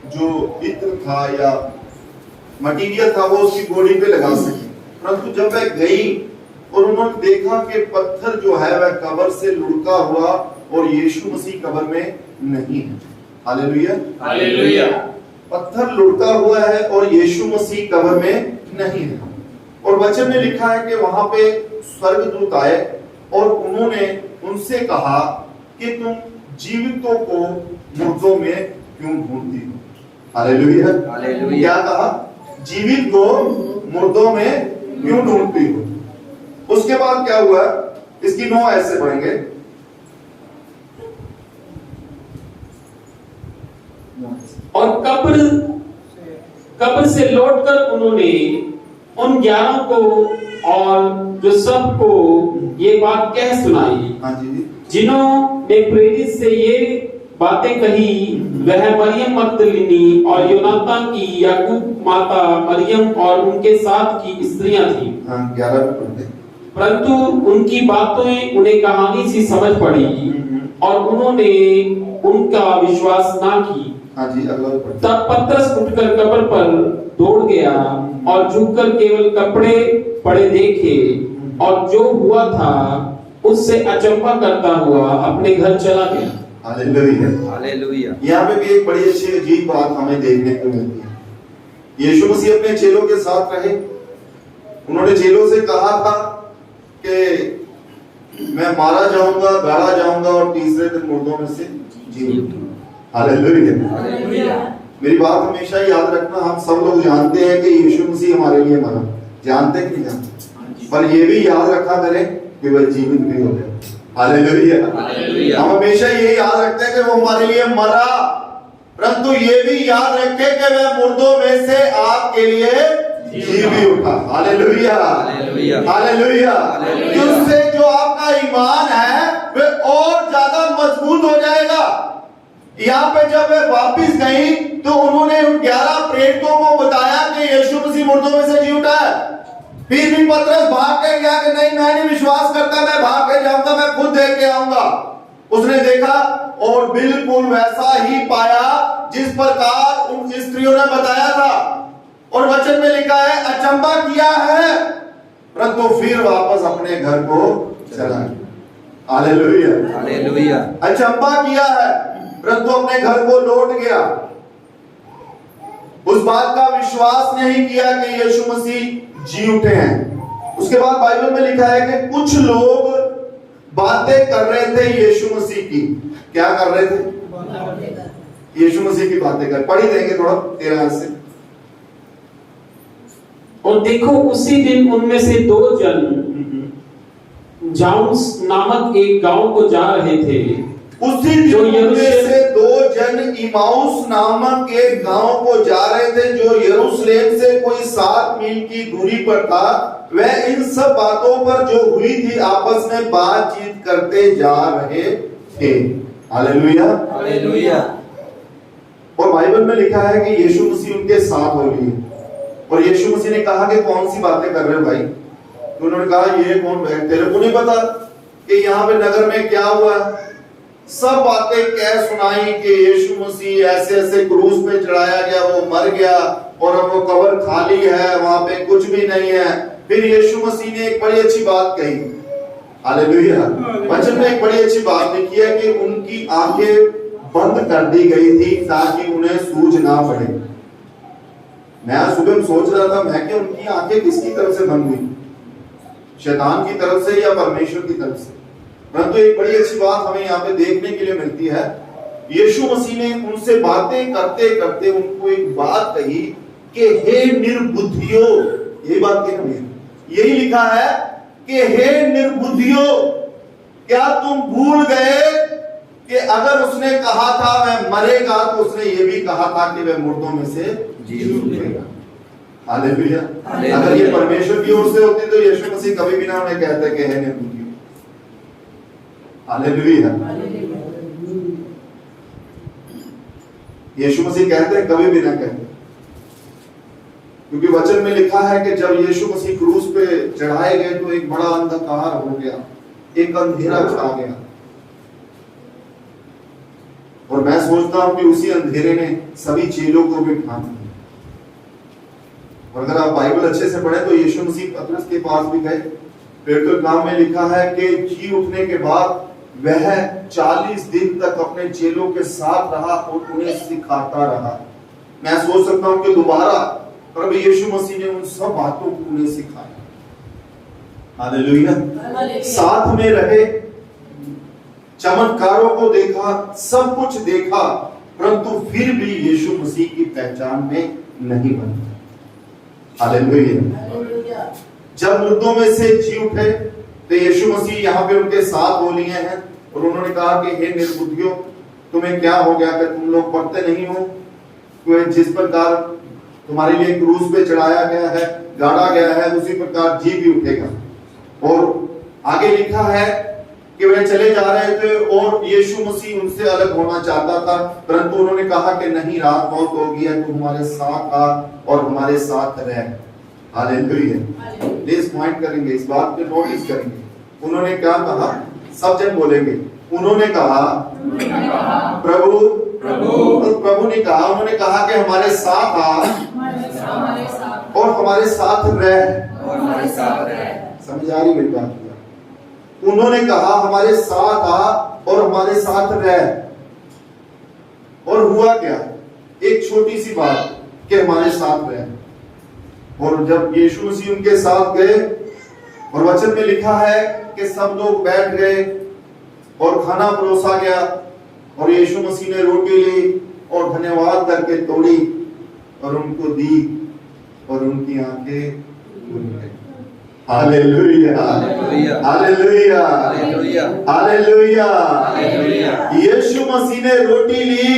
जो इत्र था या मटीरियल था वो उसकी बॉडी पे लगा सके। परंतु जब वह गई और उन्होंने देखा कि पत्थर जो है वह कब्र से लुढ़का हुआ और यीशु मसीह कब्र में नहीं है। Hallelujah hallelujah. पत्थर लुढ़का हुआ है और यीशु मसीह कब्र में नहीं है। और वचन में लिखा है कि वहां पे स्वर्गदूत आए और उन्होंने उनसे कहा कि तुम जीवितों को मुर्दों में क्यों ढूंढती हो? Hallelujah hallelujah. क्या कहा? जीवित को मुर्दों में क्यों ढूंढती हो? उसके बाद क्या हुआ? इसकी 9 ऐसे पढ़ेंगे। और कब्र से लौटकर उन्होंने उन 11 को और जो सबको ये बात कह सुनाई। हाँ जी। जिन्होंने प्रेरित से ये बातें कही वह मरियम मगदलिनी और योनातान की याकूब माता मरियम और उनके साथ की स्त्रियां थी। हाँ, 11 में पढ़ते। परंतु उनकी बातें उन्हें कहानी सी समझ पड़ी और उन्होंने उनका विश्वास ना की। हाँ जी, अगला पढ़ते। तब पतरस उठकर कब्र पर दौड़ गया और झुककर केवल कपड़े पड़े देखे और जो हुआ था उससे अचंभा करता हुआ अपने घर चला गया। Hallelujah hallelujah. यहाँ पे भी एक बड़ी अच्छी अजीब बात हमें देखने को मिलती है। यीशु मसीह अपने चेलों के साथ रहे। उन्होंने चेलों से कहा था कि मैं मारा जाऊंगा, गाड़ा जाऊंगा और तीसरे दिन मुर्दों में से जी उठूंगा। हालेलुया। मेरी बात हमेशा याद रखना, हम सब लोग जानते हैं कि यीशु मसीह हमारे लिए मरा, जानते कि नहीं जानते, पर ये भी याद रखा करें कि वह जीवित भी हो गया। हालेलुया। हम हमेशा ये याद रखते हैं कि वो हमारे लिए मरा, परंतु ये भी याद रखें कि वह मुर्दों में से आपके लिए जी भी उठा। Hallelujah, hallelujah, hallelujah. हालेलुया। उससे जो आपका ईमान है वह और ज्यादा मजबूत हो जाएगा। यहाँ पे जब वे वापिस गई तो उन्होंने उन 11 प्रेरितों को बताया कि यीशु मसीह मुर्दों में से जी उठा है। फिर भी पतरस भाग के गया कि नहीं, मैं नहीं विश्वास करता, मैं भाग के जाऊंगा, मैं खुद देख के आऊंगा। उसने देखा और बिल्कुल वैसा ही पाया जिस प्रकार उन स्त्रियों ने बताया था। और वचन में लिखा है अचंभा किया है, परंतु फिर वापस अपने घर को चला गया। Hallelujah, hallelujah. अचंभा किया है परंतु अपने घर को लौट गया। उस बात का विश्वास नहीं किया कि यीशु मसीह जी उठे हैं। उसके बाद बाइबल में लिखा है कि कुछ लोग बातें कर रहे थे यीशु मसीह की। क्या कर रहे थे? यीशु मसीह की बातें कर। पढ़ी देंगे थोड़ा 13 से। और देखो उसी दिन उनमें से 2 जन जाउस नामक एक गांव को जा रहे थे। उसी दिन उनमें से 2 जन इमाउस नामक एक गांव को जा रहे थे जो यरूशलेम से कोई 7 मील की दूरी पर था। वह इन सब बातों पर जो हुई थी आपस में बातचीत करते जा रहे थे। Hallelujah, hallelujah. और बाइबल में लिखा है कि यीशु मसीह उनके साथ हो लिए। और यीशु मसीह ने कहा कि कौन सी बातें कर रहे हो भाई? तो उन्होंने कहा ये कौन है? तेरे को नहीं पता कि यहाँ पे नगर में क्या हुआ? सब बातें कह सुनाई कि यीशु मसीह ऐसे ऐसे क्रूस पे चढ़ाया गया, वो मर गया और अब वो कब्र खाली है, वहां पे कुछ भी नहीं है। फिर यीशु मसीह ने एक बड़ी अच्छी बात कही। हालेलुया। वचन में एक बड़ी अच्छी बात लिखी है कि उनकी आंखें बंद कर दी गई थी ताकि उन्हें सूझ ना पड़े। मैं आज सुबह सोच रहा था मैं कि उनकी आंखें किसकी तरफ से बंद हुई, शैतान की तरफ से या परमेश्वर की तरफ से? परंतु एक बड़ी अच्छी बात हमें यहाँ पे देखने के लिए मिलती है। यीशु मसीह ने उनसे बातें करते करते उनको एक बात कही कि हे निर्बुद्धियों। ये बात क्या है? यही लिखा है कि हे निर्बुद्धियों, क्या तुम भूल गए कि अगर उसने कहा था वह मरेगा तो उसने ये भी कहा था कि वह मुर्दों में से जी उठेगा। हालेलुया। अगर ये परमेश्वर की ओर से होती तो यीशु मसीह कभी भी ना उन्हें कहते कि हे निर्बुद्धियों। हालेलुया। यीशु मसीह कहते हैं, कभी भी ना कहते, क्योंकि वचन में लिखा है कि जब यीशु मसीह क्रूस पे चढ़ाए गए तो एक बड़ा अंधकार हो गया, एक अंधेरा छा गया। और मैं सोचता हूं कि उसी अंधेरे ने सभी चेलों को भी ढांक दिया। और अगर आप बाइबल अच्छे से पढ़े तो यीशु मसीह पतरस के पास भी गए। पेट्रोल काम में लिखा है कि जी उठने के बाद वह 40 दिन तक अपने चेलों के साथ रहा और उन्हें सिखाता रहा। मैं सोच सकता हूं कि दोबारा प्रभु यीशु मसीह ने उन सब बातों को उन्हें सिखाया। हालेलुया। साथ में रहे, चमत्कारों को देखा, सब कुछ देखा, परंतु फिर भी यीशु मसीह की पहचान में नहीं बना। हालेलुया। जब मुर्दों में से जी उठे तो यीशु मसीह यहाँ पे उनके साथ हो लिए हैं और उन्होंने कहा कि हे निर्बुद्धियों, तुम्हें क्या हो गया कि तुम लोग पढ़ते नहीं हो कि जिस प्रकार तुम्हारे लिए क्रूस पे चढ़ाया गया है, गाड़ा गया है, उसी प्रकार जी भी उठेगा। और आगे लिखा है कि वे चले जा रहे थे और यीशु मसीह उनसे अलग होना चाहता था, परंतु उन्होंने कहा कि नहीं, रात बहुत हो गई है, तू हमारे साथ आ और हमारे साथ रह। हालेलुया। प्लीज पॉइंट करेंगे, इस बात पे नोटिस करेंगे। उन्होंने क्या कहा? सब जन बोलेंगे, उन्होंने कहा प्रभु प्रभु ने कहा, उन्होंने कहा कि हमारे साथ आ और हमारे साथ रह। समझ आ रही मेरी बात? उन्होंने कहा हमारे साथ आ और हमारे साथ रह। और हुआ क्या? एक छोटी सी बात कि हमारे साथ रह। और जब यीशु मसीह उनके साथ गए और वचन में लिखा है कि सब लोग बैठ गए और खाना परोसा गया और यीशु मसीह ने रोटी ली और धन्यवाद करके तोड़ी और उनको दी और उनकी आंखें खुल गई। Hallelujah, hallelujah, hallelujah. Yeshu Masih ने रोटी ली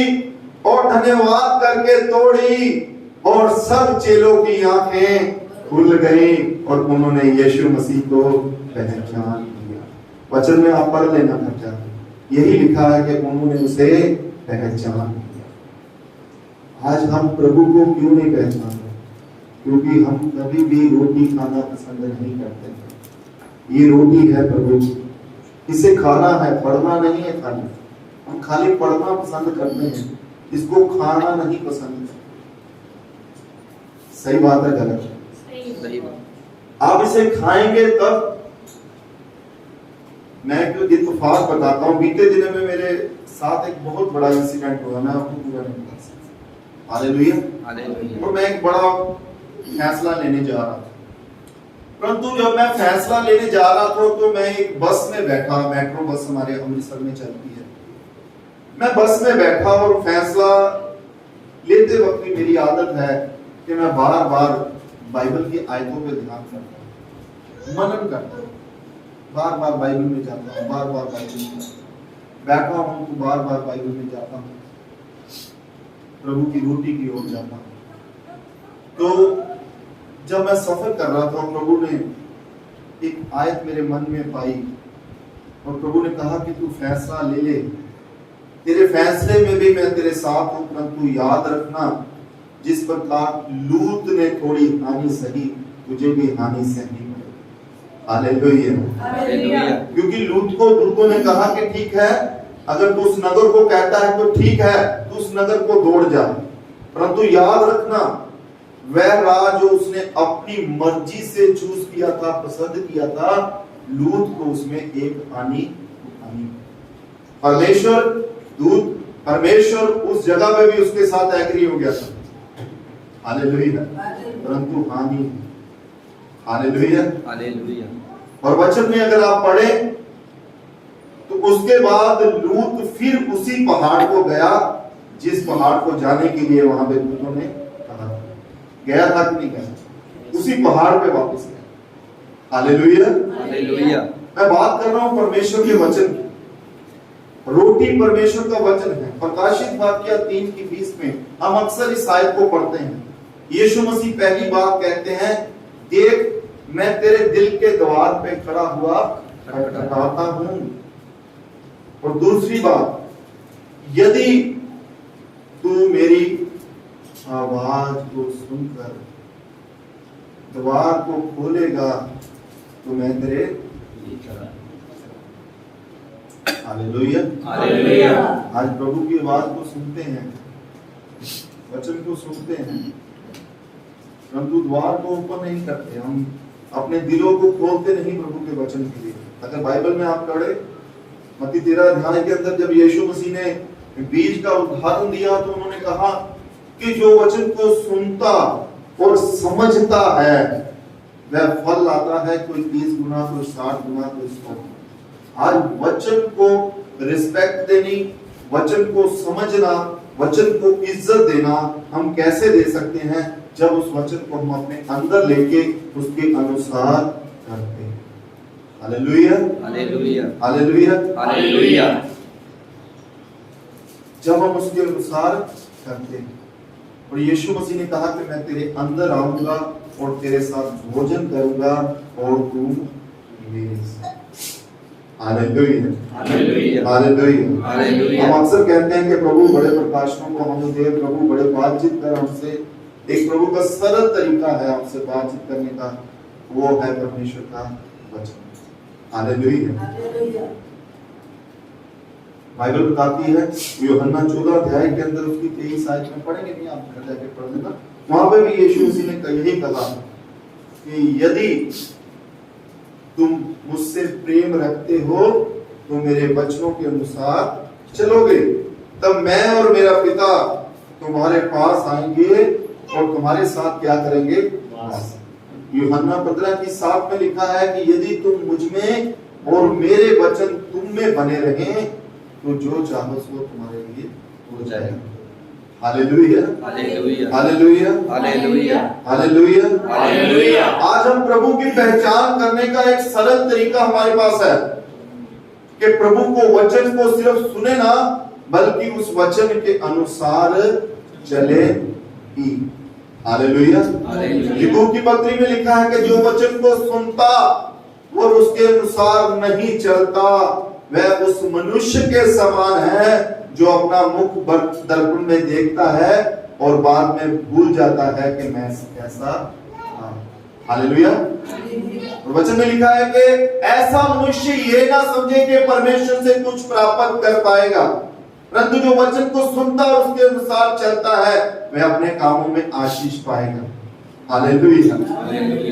और धन्यवाद करके तोड़ी और सब चेलों की आंखें खुल गई और उन्होंने यीशु मसीह को पहचान लिया। वचन में आप पढ़ लेना बच्चा, यही लिखा है कि उन्होंने उसे पहचान लिया। आज हम प्रभु को क्यों नहीं पहचानते? क्योंकि हम कभी भी रोटी खाना पसंद नहीं करते। ये रोटी है प्रभु, इसे खाना है, पढ़ना नहीं है खाना। हम खाली पढ़ना पसंद करते हैं, इसको खाना नहीं पसंद। सही बात है गलत? सही बात। आप इसे खाएंगे तब। मैं एक इत्तेफाक बताता हूँ, बीते दिनों में मेरे साथ एक बहुत बड़ा इंसिडेंट हुआ, मैं आपको पूरा नहीं बता सकता। हालेलुया। हालेलुया। और मैं एक बड़ा फैसला लेने जा रहा था, परंतु जब मैं फैसला लेने जा रहा था तो मैं एक बस में बैठा, मेट्रो बस हमारे अमृतसर में चलती है। मैं बस में बैठा और फैसला लेते वक्त मेरी आदत है कि मैं बार बार बाइबल की आयतों पे ध्यान करता हूँ, मनन करता हूँ, बार बार बाइबल में जाता हूँ, बार बार बाइबल में बैठा हूँ तो बार बार बाइबल में जाता हूँ, प्रभु की रोटी की ओर जाता हूँ। तो जब मैं सफर कर रहा था, प्रभु ने एक आयत मेरे मन में पाई और प्रभु ने कहा कि तू फैसला ले ले, तेरे फैसले में भी मैं तेरे साथ हूं, परंतु याद रखना जिस प्रकार लूत ने थोड़ी हानि सही, तुझे भी हानि सहनी पड़ेगी। हालेलुया। क्योंकि लूत को दूतों ने कहा कि ठीक है, अगर तू उस नगर को कहता है तो ठीक है, तू उस नगर को दौड़ जा, परंतु याद रखना वह राह जो उसने अपनी मर्जी से चूज किया था, पसंद किया था, लूत को उसमें एक हानि उठानी। परमेश्वर दूत, परमेश्वर उस जगह पे भी उसके साथ एग्री हो गया था। हालेलुया। परंतु हानि। हालेलुया। हालेलुया। और वचन में अगर आप पढ़े तो उसके बाद लूत फिर उसी पहाड़ को गया जिस पहाड़ को जाने के लिए वहां पे दूतों ने कहा। गया था कि नहीं गया? उसी पहाड़ पे वापस गया। हालेलुया। हालेलुया। मैं बात कर रहा हूं परमेश्वर के वचन की। रोटी परमेश्वर का वचन है। प्रकाशित वाक्य 3:20 में हम अक्सर इस आयत को पढ़ते हैं। यीशु मसीह पहली बात कहते हैं, देख मैं तेरे दिल के द्वार पे खड़ा हुआ खटखटाता हूं। और दूसरी बात, यदि तू मेरी आवाज को सुनकर द्वार को खोलेगा तो मैं तेरे हालेलुया। हालेलुया। आज प्रभु की आवाज को सुनते हैं, वचन को सुनते हैं, परंतु द्वार को ओपन नहीं करते। हम अपने दिलों को खोलते नहीं प्रभु के वचन के लिए। अगर बाइबल में आप पढ़े मत्ती 13 अध्याय के अंदर जब यीशु मसीह ने बीज का उदाहरण दिया तो उन्होंने कहा कि जो वचन को सुनता और समझता है वह फल लाता है, कोई 30 गुना, कोई 60 गुना, कोई 100 गुना। आज वचन को रिस्पेक्ट देनी, वचन को समझना, वचन को इज्जत देना हम कैसे दे सकते हैं? जब उस वचन को हम अपने अंदर लेके उसके अनुसार करते हैं। हालेलुया। हालेलुया। हालेलुया। हालेलुया। जब हम उसके अनुसार करते हैं, और यीशु मसीह ने कहा कि मैं तेरे अंदर आऊंगा और तेरे साथ भोजन करूंगा और तू मेरे साथ। हालेलुया। हालेलुया। हालेलुया। हालेलुया। हम अक्सर कहते हैं कि प्रभु बड़े प्रकाशनों को हमें दे, प्रभु बड़े बातचीत कर हमसे। एक प्रभु का सरल तरीका है हमसे बातचीत करने का, वो है परमेश्वर का वचन। हालेलुया। बाइबल बताती है, यूहन्ना 14 अध्याय के अंदर उसकी 23 आयत में पढ़ेंगे, नहीं आप घर जाके पढ़ लेना। वहां पे भी यीशु मसीह ने यही कहा कि यदि तुम मुझसे प्रेम रखते हो तो मेरे वचनों के अनुसार चलोगे, तब मैं और मेरा पिता तुम्हारे पास आएंगे और तुम्हारे साथ क्या करेंगे? यूहन्ना 15:7 में लिखा है कि यदि तुम मुझ में और मेरे वचन तुम में बने रहें तो जो चाहो वो तुम्हारे लिए हो जाएगा। Hallelujah. Hallelujah. Hallelujah. Hallelujah. Hallelujah. Hallelujah. आज हम प्रभु की पहचान करने का एक सरल तरीका हमारे पास है कि प्रभु को वचन को सिर्फ सुने ना, बल्कि उस वचन के अनुसार चले ही। हालेलुया। हालेलुया। याकूब की पत्री में लिखा है कि जो वचन को सुनता और उसके अनुसार नहीं चलता वह उस मनुष्य के समान है जो अपना मुख दर्पण में देखता है और बाद में भूल जाता है कि मैं कैसा था। हालेलुया। और वचन में लिखा है कि ऐसा मनुष्य ये ना समझे कि परमेश्वर से कुछ प्राप्त कर पाएगा, परंतु जो वचन को सुनता और उसके अनुसार चलता है वह अपने कामों में आशीष पाएगा। हालेलुया।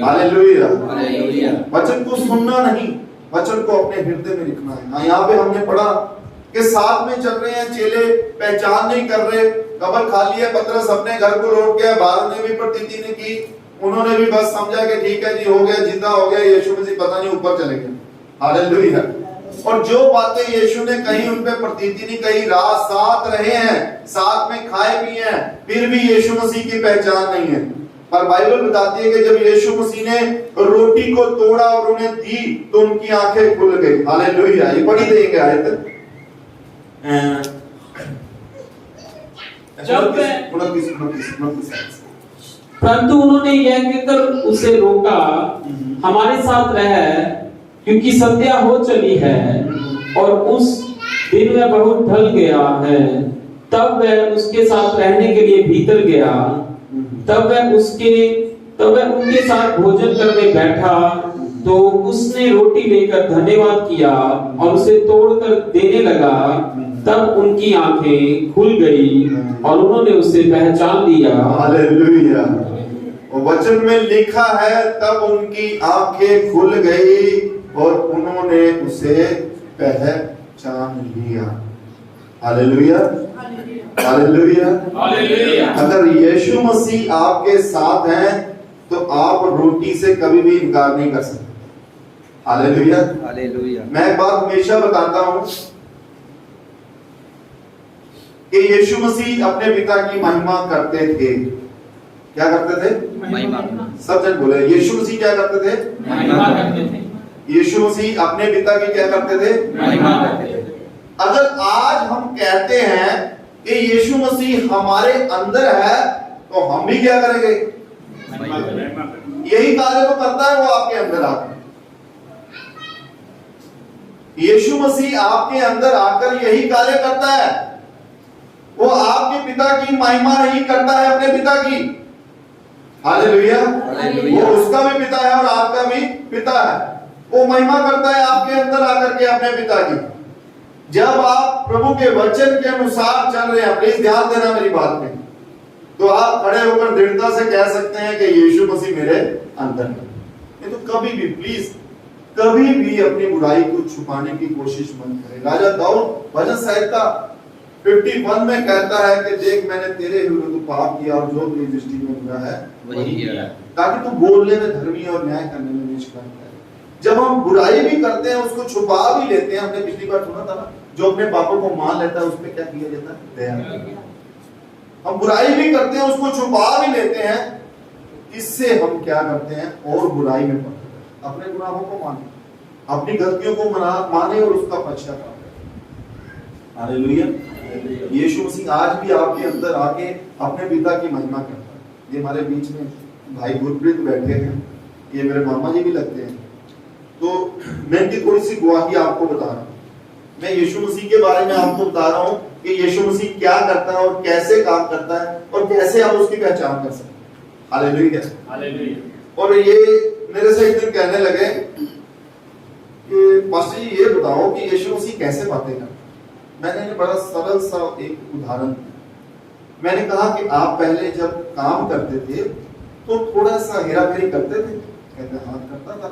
हालेलुया। हालेलुया। वचन को सुनना नहीं, वचन को अपने हृदय में लिखना है। यहाँ पे हमने पढ़ा कि साथ में चल रहे हैं, चेले पहचान नहीं कर रहे, कब्र खाली है, पतरस अपने घर को लौट गया, 12 ने भी प्रतीति ने की, उन्होंने भी बस समझा कि ठीक है जी हो गया, जिंदा हो गया, यीशु मसीह पता नहीं ऊपर चले गए। हालेलुया। और जो बातें यीशु ने कही उन पे प्रतीति नहीं कही, रात साथ रहे हैं, साथ में खाए पिए हैं, फिर भी यीशु मसीह की पहचान नहीं है। पर बाइबल बताती है कि जब यीशु मसीह ने रोटी को तोड़ा और उन्हें दी तो उनकी आंखें खुल गई। हालेलुया। ये पढ़ी देंगे आयत परंतु उन्होंने यह कहकर उसे रोका, हमारे साथ रह, क्योंकि संध्या हो चली है और उस दिन वह बहुत ढल गया है। तब वह उसके साथ रहने के लिए भीतर गया। तब वह उनके साथ भोजन करने बैठा तो उसने रोटी लेकर धन्यवाद किया और उसे तोड़कर देने लगा। तब उनकी आंखें खुल गई और उन्होंने उसे पहचान लिया। हालेलुया। और वचन में लिखा है तब उनकी आंखें खुल गई और उन्होंने उसे पहचान लिया। हालेलुया। हालेलुया। हालेलुया। अगर यीशु मसीह आपके साथ हैं तो आप रोटी से कभी भी इनकार नहीं कर सकते। हालेलुया। हालेलुया। मैं एक बात हमेशा बताता हूं कि यीशु मसीह अपने पिता की महिमा करते थे। क्या करते थे? महिमा। सब जन बोले, यीशु मसीह क्या करते थे? महिमा करते थे। यीशु मसीह अपने पिता की क्या करते थे? महिमा करते थे। अगर आज हम कहते हैं कि यीशु मसीह हमारे अंदर है तो हम भी क्या करेंगे? यही कार्य तो करता है वो आपके अंदर आकर। यीशु मसीह आपके अंदर आकर यही कार्य करता है। वो आपके पिता की महिमा नहीं करता है, अपने पिता की। हालेलुया। हालेलुया। वो उसका भी पिता है और आपका भी पिता है। वो महिमा करता है आपके अंदर आकर के अपने पिता की। जब आप प्रभु के वचन के अनुसार चल रहे हैं, प्लीज ध्यान देना मेरी बात में, तो आप खड़े होकर दृढ़ता से कह सकते हैं कि यीशु मसीह मेरे अंदर है। नहीं तो कभी भी प्लीज कभी भी अपनी बुराई को छुपाने की कोशिश मत करें। राजा दाऊद भजन संहिता 51 में कहता है कि देख मैंने तेरे विरुद्ध पाप किया और जो तेरी दृष्टि में बुरा है वही किया, ताकि तू बोलने में धर्मी और न्याय करने में निष्कलंक है। जब हम बुराई भी करते हैं उसको छुपा भी लेते हैं। हमने पिछली बार सुना था ना, जो अपने पापों को मान लेता है उस पर क्या किया जाता है? दया। हम बुराई भी करते हैं उसको छुपा भी लेते हैं, इससे हम क्या करते हैं? और बुराई में पड़ते हैं। अपने गुनाहों को माने, अपनी गलतियों को माने और उसका पश्चाताप करें। हालेलुया। यीशु मसीह आज भी आपके अंदर आके अपने पिता की महिमा करता है। ये हमारे बीच में भाई गुरप्रीत बैठे हैं, ये मेरे मामा जी भी लगते हैं। तो मैं इनकी थोड़ी सी गवाही आपको बता रहा हूँ। मैं यीशु मसीह के बारे में आपको बता रहा हूँ कि यीशु मसीह क्या करता है और कैसे काम करता है और कैसे आप उसकी पहचान कर सकते हैं। हालेलुया। हालेलुया। और ये मेरे से एक दिन कहने लगे कि पास्टर जी ये बताओ कि यीशु मसीह कैसे बातें करता है। मैंने बड़ा सरल सा एक उदाहरण दिया। मैंने कहा कि आप पहले जब काम करते थे तो थोड़ा सा हेरा फेरी करते थे? कहते हाँ करता था।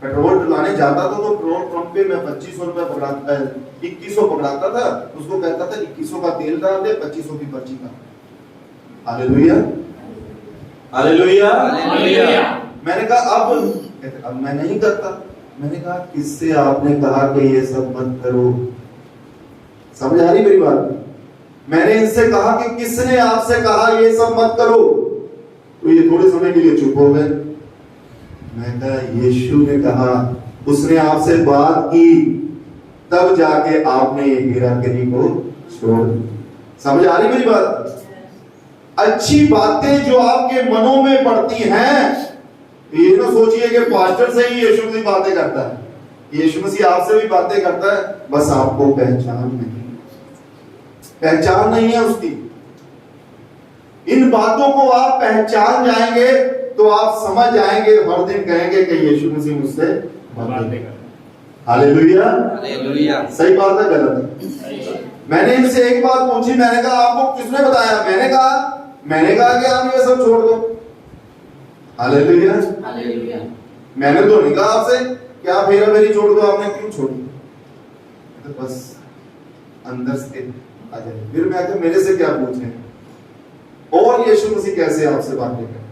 पेट्रोल डलाने जाता था तो पेट्रोल पंप पे मैं 2500 रुपए पकड़ाता, 2100 पकड़ाता था। उसको कहता था 2100 का तेल डाल दे, 2500 की पर्ची का। हालेलुया। हालेलुया। हालेलुया। मैंने कहा अब मैं नहीं करता। मैंने कहा किससे आपने कहा कि ये सब मत करो? समझ आ रही मेरी बात? मैंने इनसे कहा कि किसने आपसे कहा ये सब मत करो? तो ये थोड़े समय के लिए चुप हो गए। मैं कहा यीशु ने कहा, उसने आपसे बात की, तब जाके आपने ये हेराफेरी को छोड़ दी। समझ आ रही मेरी बात? अच्छी बातें जो आपके मनों में पड़ती हैं, ये ना सोचिए कि पास्टर से ही यीशु मसीह बातें करता है। यीशु मसीह आपसे भी बातें करता है, बस आपको पहचान नहीं है उसकी। इन बातों को आप पहचान जाएंगे तो आप समझ जाएंगे, हर दिन कहेंगे कि यीशु मसीह मुझसे बातें कर। Hallelujah, hallelujah. सही बात है गलत है? मैंने इनसे एक बात पूछी, मैंने कहा आपको किसने बताया? मैंने कहा कि आप ये सब छोड़ दो। Hallelujah, hallelujah. मैंने तो नहीं कहा आपसे कि आप हेरा फेरी छोड़ दो, आपने क्यों छोड़ी? तो बस अंदर से आ जाए। फिर मैं आकर मेरे से क्या पूछें? और यीशु मसीह कैसे आपसे बातें करें?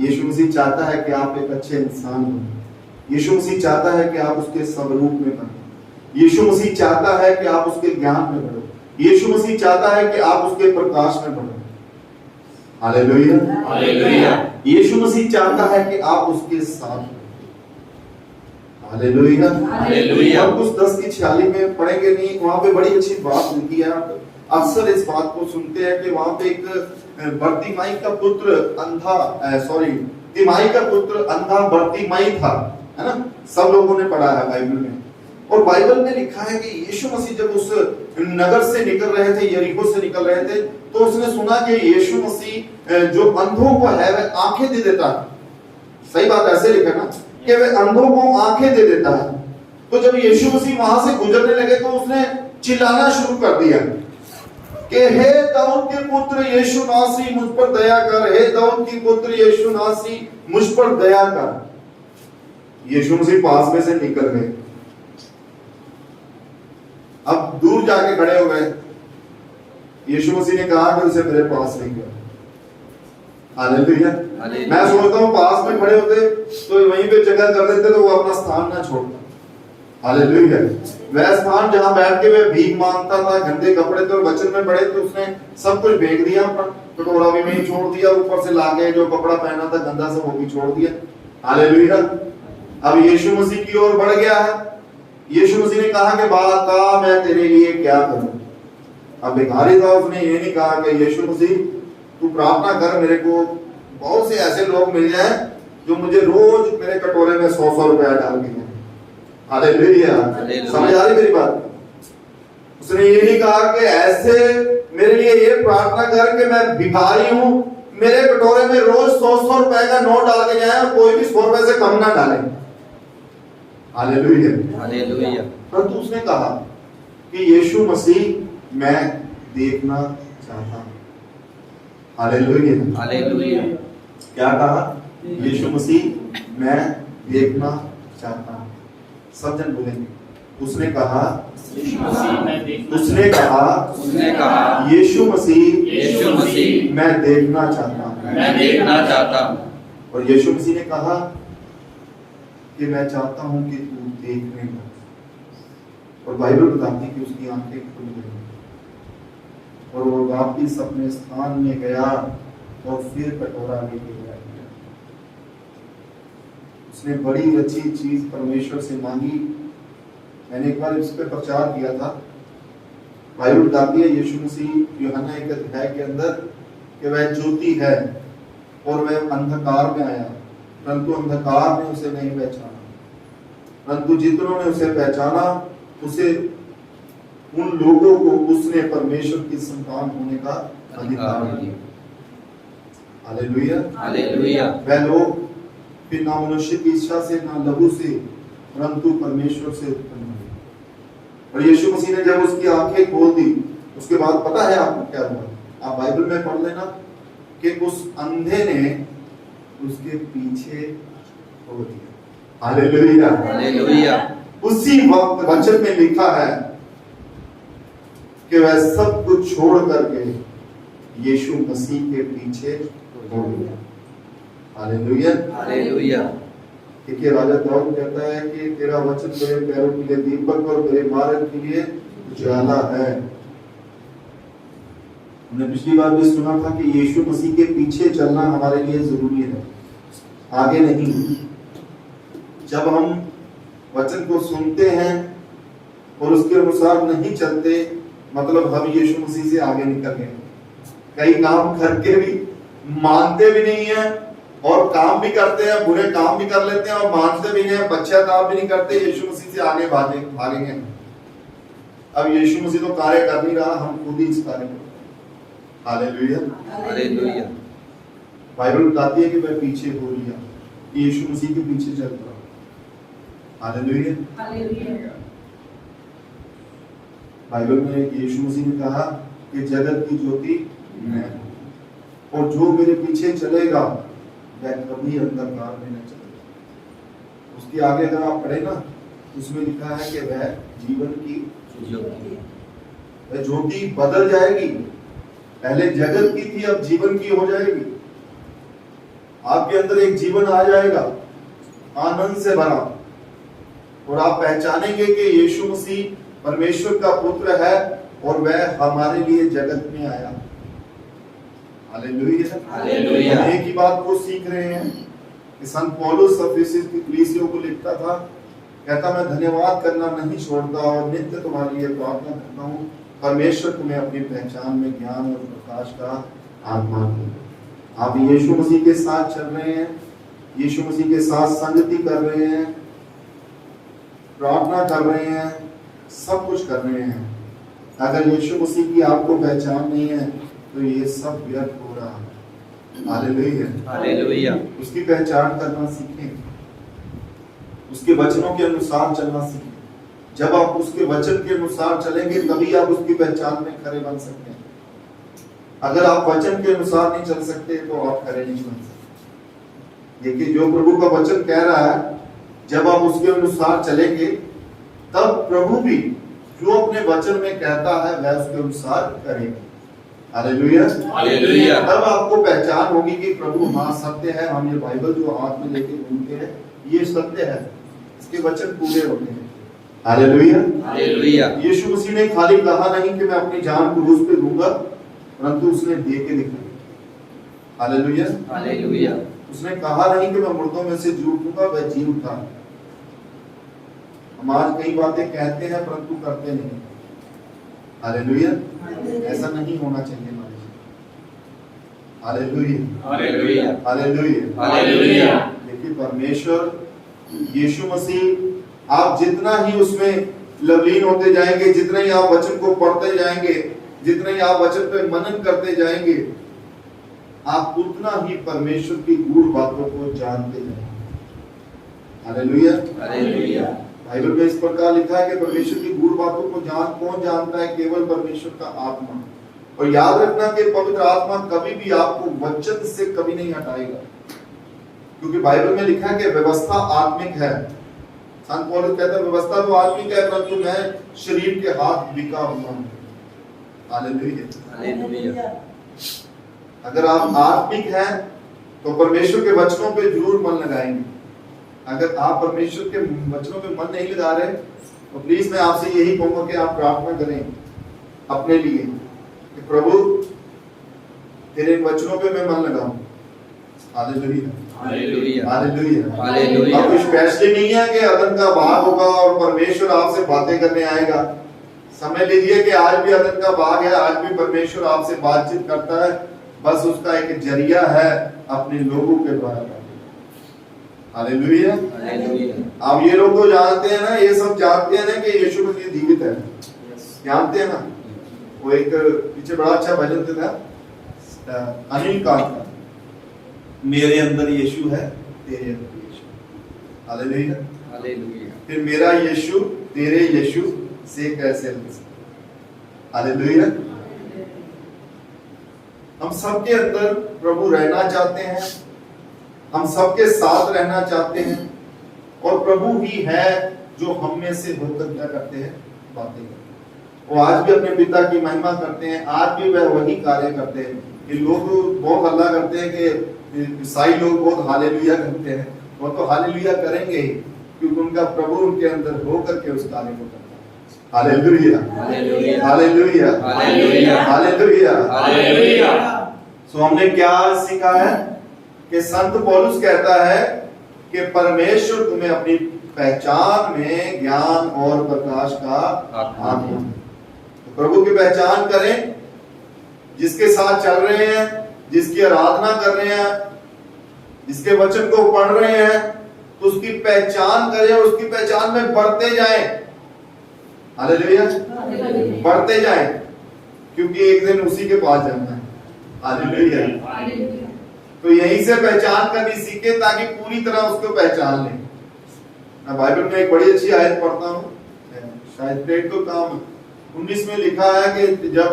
यीशु मसीह चाहता है कि आप एक अच्छे इंसान बनो। यीशु मसीह चाहता है कि आप उसके स्वरूप में बनो। यीशु मसीह चाहता है कि आप उसके ज्ञान में बढ़ो। यीशु मसीह चाहता है कि आप उसके प्रकाश में बढ़ो। Hallelujah, hallelujah. यीशु मसीह चाहता है कि आप उसके साथ। Hallelujah, hallelujah. और कुछ 10 की 46 में पढ़ेंगे नहीं, वहां पे बड़ी अच्छी बात लिखी है। आप अक्सर इस बात को सुनते हैं कि वहां पे एक बर्तिमाई का पुत्र तिमाई का पुत्र अंधा बर्तिमाई था, है ना? सब लोगों ने पढ़ा है बाइबल में। और बाइबल में लिखा है कि यीशु मसीह जब उस नगर से निकल रहे थे, यरीहो से निकल रहे थे, तो उसने सुना कि यीशु मसीह जो अंधों को है वह आंखें दे देता है। सही बात ऐसे लिखा ना कि वह अंधों को आंखें दे देता है। तो जब यीशु मसीह वहां से गुजरने लगे तो उसने चिल्लाना शुरू कर दिया कि हे दाऊद के पुत्र यीशु नासरी मुझ पर दया कर, हे दाऊद के पुत्र यीशु नासरी मुझ पर दया कर। यीशु मसीह पास में से निकल गए, अब दूर जाके खड़े हो गए। यीशु मसीह ने कहा कि उसे मेरे पास नहीं कर। हालेलुया। मैं सोचता हूँ पास में खड़े होते तो वहीं पे जगह कर देते तो वो अपना स्थान ना छोड़ता। हालेलुया। वह स्थान जहां बैठ के वह भीख मांगता था, गंदे कपड़े थे और वचन में पड़े, तो उसने सब कुछ फेंक दिया, अपना कटोरा भी वहीं छोड़ दिया, ऊपर से लाके जो कपड़ा पहना था गंदा सा वो भी छोड़ दिया। हालेलुया। अब यीशु मसीह की ओर बढ़ गया है। यीशु मसीह ने कहा कि बाका मैं तेरे लिए क्या करूं? अब भिखारी था, उसने ये नहीं कहा कि यीशु मसीह तू प्रार्थना कर, मेरे को बहुत से ऐसे लोग मिल जाए जो मुझे रोज मेरे कटोरे में 100 रुपया डाल के दें। हालेलुया। समझ आ रही मेरी बात? उसने ये नहीं कहा कि ऐसे मेरे लिए ये प्रार्थना कर कि मैं भिखारी हूं, मेरे कटोरे में रोज 100 रुपए का नोट डाल के जाए और कोई भी 100 रुपए से कम ना डाले। Hallelujah, hallelujah. परंतु उसने कहा कि यीशु मसीह मैं देखना चाहता हूं। Hallelujah, hallelujah. क्या कहा? यीशु मसीह मैं देखना चाहता हूं। सब जन बोलेंगे, उसने कहा यीशु मसीह मैं देखना चाहता हूं। और यीशु मसीह ने कहा कि मैं चाहता हूं कि तू देखने लग। और बाइबल बताती है कि उसकी आंखें खुल गई और वो वापिस अपने स्थान में गया और फिर कटोरा लेके गया। उसने बड़ी अच्छी चीज परमेश्वर से मांगी। मैंने एक बार इस पे प्रचार किया था। बाइबल बताती है यीशु मसीह यूहन्ना 1 अध्याय के अंदर कि वह ज्योति है और वह अंधकार में आया, परंतु अंधकार ने उसे नहीं पहचाना, परंतु जितनों ने उसे पहचाना उसे उन लोगों को उसने परमेश्वर की संतान होने का अधिकार दिया। Hallelujah, hallelujah. वह लोग फिर ना मनुष्य की इच्छा से ना लहू से परंतु परमेश्वर से उत्पन्न हुए। और यीशु मसीह ने जब उसकी आंखें खोल दी, उसके बाद पता है आपको क्या हुआ? आप बाइबल में पढ़ लेना कि उस अंधे ने उसके पीछे हो दिया। Hallelujah, hallelujah. उसी वक्त वचन में लिखा है कि वह सब कुछ छोड़ करके यीशु मसीह के पीछे हो गया। Hallelujah, hallelujah. देखिए राजा दाऊद कहता है कि तेरा वचन मेरे पैरों के लिए दीपक और मेरे मार्ग के लिए उजाला है। हमने पिछली बार भी सुना था कि यीशु मसीह के पीछे चलना हमारे लिए जरूरी है, आगे नहीं। जब हम वचन को सुनते हैं और उसके अनुसार नहीं चलते, मतलब हम यीशु मसीह से आगे निकल गए। कई काम करके भी मानते भी नहीं है, और काम भी करते हैं, बुरे काम भी कर लेते हैं और मानते भी नहीं है, अच्छा काम भी नहीं करते, यीशु मसीह से आगे भागेंगे। अब यीशु मसीह तो कार्य कर नहीं रहा, हम खुद ही इस कार्य में। Hallelujah, hallelujah. बाइबल बताती है कि मैं पीछे हो लिया, यीशु मसीह के पीछे चल रहा हूं। Hallelujah, hallelujah. बाइबल में यीशु मसीह ने कहा कि जगत की ज्योति मैं हूं, और जो मेरे पीछे चलेगा वह कभी अंधकार में न चलेगा। उसके आगे अगर आप पढ़े ना, उसमें लिखा है कि वह जीवन की वह ज्योति बदल जाएगी, पहले जगत की थी अब जीवन की हो जाएगी। आपके अंदर एक जीवन आ जाएगा आनंद से भरा, और आप पहचानेंगे कि यीशु मसीह परमेश्वर का पुत्र है और वह हमारे लिए जगत में आया। Hallelujah, hallelujah. हम एक ही बात को सीख रहे हैं कि संत पौलुस अफिसियों की कलीसियों को लिखता था, कहता मैं धन्यवाद करना नहीं छोड़ता और नित्य तुम्हारे लिए प्रार्थना करता हूँ, परमेश्वर तुम्हें अपनी पहचान में ज्ञान और प्रकाश का आत्मा दे। आप यीशु मसीह के साथ चल रहे हैं, यीशु मसीह के साथ संगति कर रहे हैं, प्रार्थना कर रहे हैं, सब कुछ कर रहे हैं। अगर यीशु मसीह की आपको पहचान नहीं है तो ये सब व्यर्थ हो रहा है। Hallelujah, hallelujah. उसकी पहचान करना सीखें, उसके वचनों के अनुसार चलना सीखें। जब आप उसके वचन के अनुसार चलेंगे तभी आप उसकी पहचान में खरे बन सकते हैं। अगर आप वचन के अनुसार नहीं चल सकते तो आप खरे नहीं बन सकते। देखिए, जो प्रभु का वचन कह रहा है, जब आप उसके अनुसार चलेंगे तब प्रभु भी जो अपने वचन में कहता है वह उसके अनुसार करेंगे। Hallelujah, hallelujah. तब आपको पहचान होगी कि प्रभु हाँ सत्य है, हम ये बाइबल जो हाथ में लेके घूमते हैं ये सत्य है, इसके वचन पूरे होते हैं। Hallelujah, hallelujah. यीशु मसीह ने खाली कहा नहीं कि मैं अपनी जान क्रूस पे दूंगा, परंतु उसने दे के दिखाया। Hallelujah, hallelujah. उसने कहा नहीं कि मैं मुर्दों में से जी उठूंगा, वह जी उठा। हम आज कई बातें कहते हैं परंतु करते नहीं। हालेलुया, ऐसा नहीं होना चाहिए हमारे साथ। Hallelujah, hallelujah. Hallelujah, hallelujah. देखिए, परमेश्वर यीशु मसीह, आप जितना ही उसमें लवलीन होते जाएंगे, जितना ही आप वचन को पढ़ते जाएंगे, जितना ही आप वचन पे मनन करते जाएंगे, आप उतना ही परमेश्वर की गूढ़ बातों को जानते जाएंगे। Hallelujah, hallelujah. बाइबल में इस प्रकार लिखा है कि परमेश्वर की गूढ़ बातों को कौन जानता है? केवल परमेश्वर का आत्मा। और याद रखना कि पवित्र आत्मा कभी भी आपको वचन से कभी नहीं हटाएगा, क्योंकि बाइबल में लिखा है कि व्यवस्था आत्मिक है। संत पौलुस कहता है व्यवस्था तो आत्मिक है, परंतु मैं शरीर के हाथ बिका हुआ हूं। Hallelujah, hallelujah. अगर आप आत्मिक हैं तो परमेश्वर के वचनों पे जरूर मन लगाएंगे। अगर आप परमेश्वर के वचनों पे मन नहीं लगा रहे तो प्लीज मैं आपसे यही कहूंगा कि आप प्रार्थना करें अपने लिए कि प्रभु तेरे वचनों पे मैं मन लगाऊं। Hallelujah, hallelujah. Hallelujah, hallelujah. अब स्पेशली नहीं है कि अदन का भाग होगा और परमेश्वर आपसे बातें करने आएगा। समझ लीजिए कि आज भी अदन का भाग है, आज भी परमेश्वर आपसे बातचीत करता है, बस उसका एक जरिया है अपने लोगों के द्वारा। Hallelujah, hallelujah. आप ये लोग तो जानते हैं ना, ये सब जानते हैं ना कि यीशु मसीह जीवित है, जानते हैं ना। वो एक पीछे बड़ा अच्छा भजन था अनिल कांत का, मेरे अंदर यीशु है, तेरे अंदर यीशु। Hallelujah, hallelujah. फिर मेरा यीशु तेरे यीशु से कैसे लग सकता? हालेलुया। हम सबके अंदर प्रभु रहना चाहते हैं, हम सबके साथ रहना चाहते हैं, और प्रभु ही है जो हम में से होकर क्या करते हैं? बातें करते हैं। वो आज भी अपने पिता की महिमा करते हैं, आज भी वह वही कार्य करते हैं। ये लोग बहुत हल्ला करते हैं कि ईसाई लोग बहुत हालेलुया करते हैं, वो तो हालेलुया करेंगे ही, क्योंकि उनका प्रभु उनके अंदर होकर के उस कार्य को करता है। Hallelujah, hallelujah. Hallelujah, hallelujah. Hallelujah, hallelujah. So हमने क्या सीखा है कि संत पौलुस कहता है कि परमेश्वर तुम्हें अपनी पहचान में ज्ञान और प्रकाश का आत्मा। तो प्रभु की पहचान करें, जिसके साथ चल रहे हैं, जिसकी आराधना कर रहे हैं, जिसके वचन को पढ़ रहे हैं, तो उसकी पहचान करें और उसकी पहचान में बढ़ते जाएं। हालेलुया, बढ़ते जाएं, क्योंकि एक दिन उसी के पास जाना है। हालेलुया। तो यहीं से पहचान करनी सीखे ताकि पूरी तरह उसको पहचान लें। मैं बाइबल में एक बड़ी अच्छी आयत पढ़ता हूँ, शायद पेट को काम 19 में लिखा है कि जब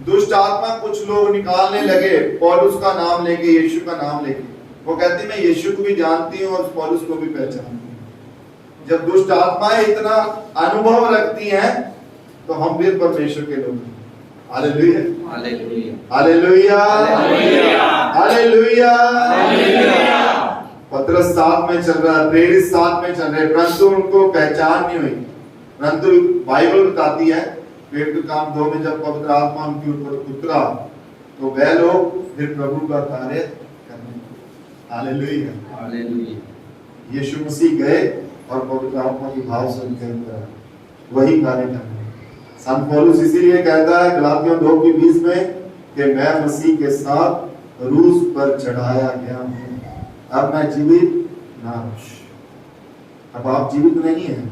दुष्ट आत्मा कुछ लोग निकालने लगे पौलुस का नाम लेके, यीशु का नाम लेके, वो कहती मैं यीशु को भी जानती हूँ और पौलुस को भी पहचानती हूँ। जब दुष्ट आत्माएं इतना अनुभव रखती हैं तो हम भी परमेश्वर के लोग हैं। Hallelujah, hallelujah, hallelujah, hallelujah. पतरस साथ में चल रहा है, प्रेरित साथ में चल रहे, परंतु उनको पहचान नहीं हुई। परंतु बाइबल बताती है पेट के काम 2 में जब पवित्र आत्मा उनके ऊपर उतरा तो वह लोग फिर प्रभु का कार्य करने लगे। Hallelujah, hallelujah. यीशु मसीह गए और पवित्र आत्मा की भाव से उनके अंदर वही कार्य करने। संत पौलुस इसीलिए कहता है गलातियों 2:20 में कि मैं मसीह के साथ क्रूस पर चढ़ाया गया हूँ, अब मैं जीवित ना हूं। अब आप जीवित नहीं हैं।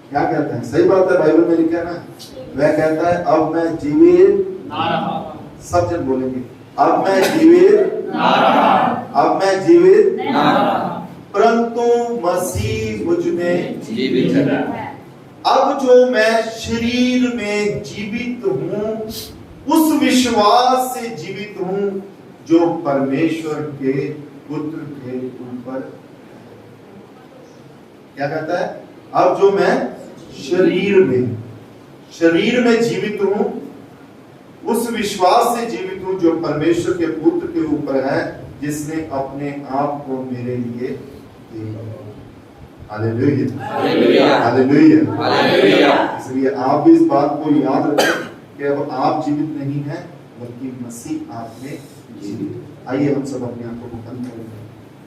क्या कहते हैं? सही बात है, बाइबल में लिखा है ना। वह कहता है अब मैं जीवित ना रहा। सब जन बोलेंगे अब मैं जीवित ना रहा, अब मैं जीवित ना रहा, परंतु मसीह मुझ में जीवित है। अब जो मैं शरीर में जीवित हूँ उस विश्वास से जीवित हूँ जो परमेश्वर के पुत्र के ऊपर। क्या कहता है? अब जो मैं शरीर में जीवित हूँ उस विश्वास से जीवित हूँ जो परमेश्वर के पुत्र के ऊपर है, जिसने अपने आप को मेरे लिए दिया। Hallelujah, hallelujah, hallelujah. इसलिए आप भी इस बात को याद रखें कि अब आप जीवित नहीं हैं बल्कि मसीह आप में जीवित है। आइए हम सब अपनी आंखों को बंद करेंगे,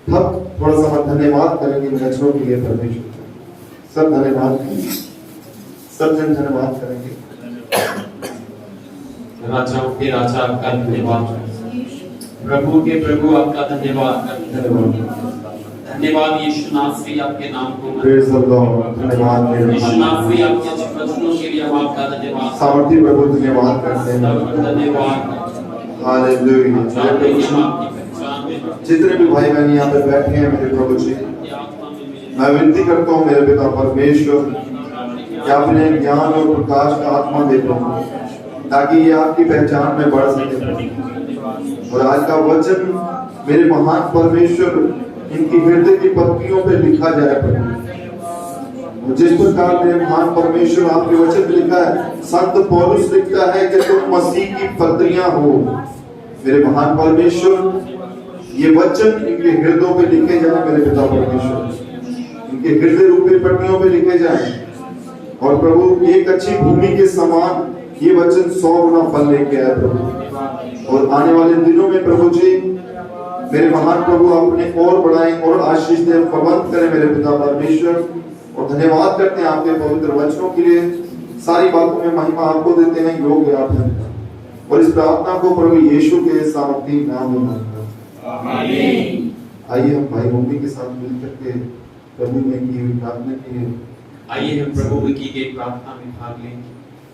तब थोड़ा सा धन्यवाद करेंगे वचनों के लिए परमेश्वर का। सब धन्यवाद करेंगे, सब जन धन्यवाद करेंगे। राजाओं के राजा आपका धन्यवाद, प्रभु के प्रभु आपका धन्यवाद करते हैं। धन्यवाद यीशु नासरी आपके नाम को, धन्यवाद यीशु नासरी आपके वचनों के लिए हम आपका धन्यवाद, सामर्थी प्रभु धन्यवाद करते हैं। धन्यवाद। हालेलुया। जितने भी भाई बहन यहाँ पे बैठे हैं मेरे प्रभु जी, मैं विनती करता हूँ मेरे पिता परमेश्वर कि आप इन्हें ज्ञान और प्रकाश का आत्मा दे दो ताकि ये आपकी पहचान में बढ़ सके। और आज का वचन मेरे महान परमेश्वर इनकी हृदय की पत्तियों पे लिखा जाए प्रभु। जिस प्रकार मेरे महान परमेश्वर आपके वचन में लिखा है, संत पौलुस लिखता है कि तुम मसीह की पत्रियां हो। मेरे महान परमेश्वर ये वचन इनके हृदयों पे लिखे जाए मेरे पिता परमेश्वर, इनके हृदय रूपी पट्टियों पे लिखे जाए। और प्रभु एक अच्छी भूमि के समान ये वचन 100 गुना फल लेके आए प्रभु। और आने वाले दिनों में प्रभु जी मेरे महान प्रभु अपने और बढ़ाएं और आशीष दें, प्रबंध करें मेरे पिता परमेश्वर। और धन्यवाद करते हैं आपके पवित्र वचनों के लिए। सारी बातों में महिमा आपको देते हैं, योग्य आप हैं। और इस प्रार्थना को प्रभु यीशु के सामर्थी नाम में मांगता हूं, आमीन। आइए हम भाई मम्मी के साथ मिलकर के प्रभु में की हुई प्रार्थना की है। आइए हम प्रभु में की गई प्रार्थना में भाग लेंगे।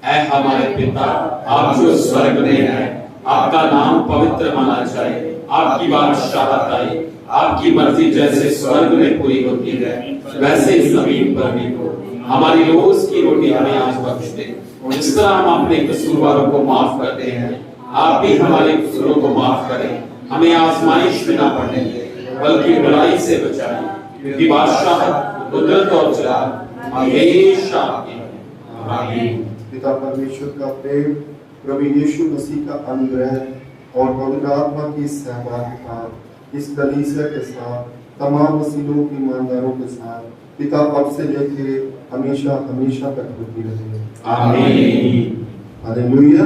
ऐ हमारे पिता, आप जो स्वर्ग में हैं, आपका नाम पवित्र माना जाए, आपकी बादशाहत आए, आपकी मर्जी जैसे स्वर्ग में पूरी होती है वैसे जमीन पर भी हो। हमारी रोज की रोटी हमें आज बख्श दे, जिस तरह हम अपने कसूरवारों को माफ करते हैं, आप भी हमारे कसूरों को माफ करें। हमें आजमाइश में ना पड़ने दें, बल्कि बुराई से बचाएं, क्योंकि बादशाहत, कुदरत और जलाल हमेशा आपकी है। आमीन। पिता परमेश्वर का प्रेम, प्रभु यीशु मसीह का अनुग्रह और पवित्र आत्मा की सहभागिता इस कलीसिया के साथ, तमाम वसीलों की ईमानदारों के साथ पिता अब से लेके हमेशा हमेशा तक होती रहे। आमीन। हालेलुया।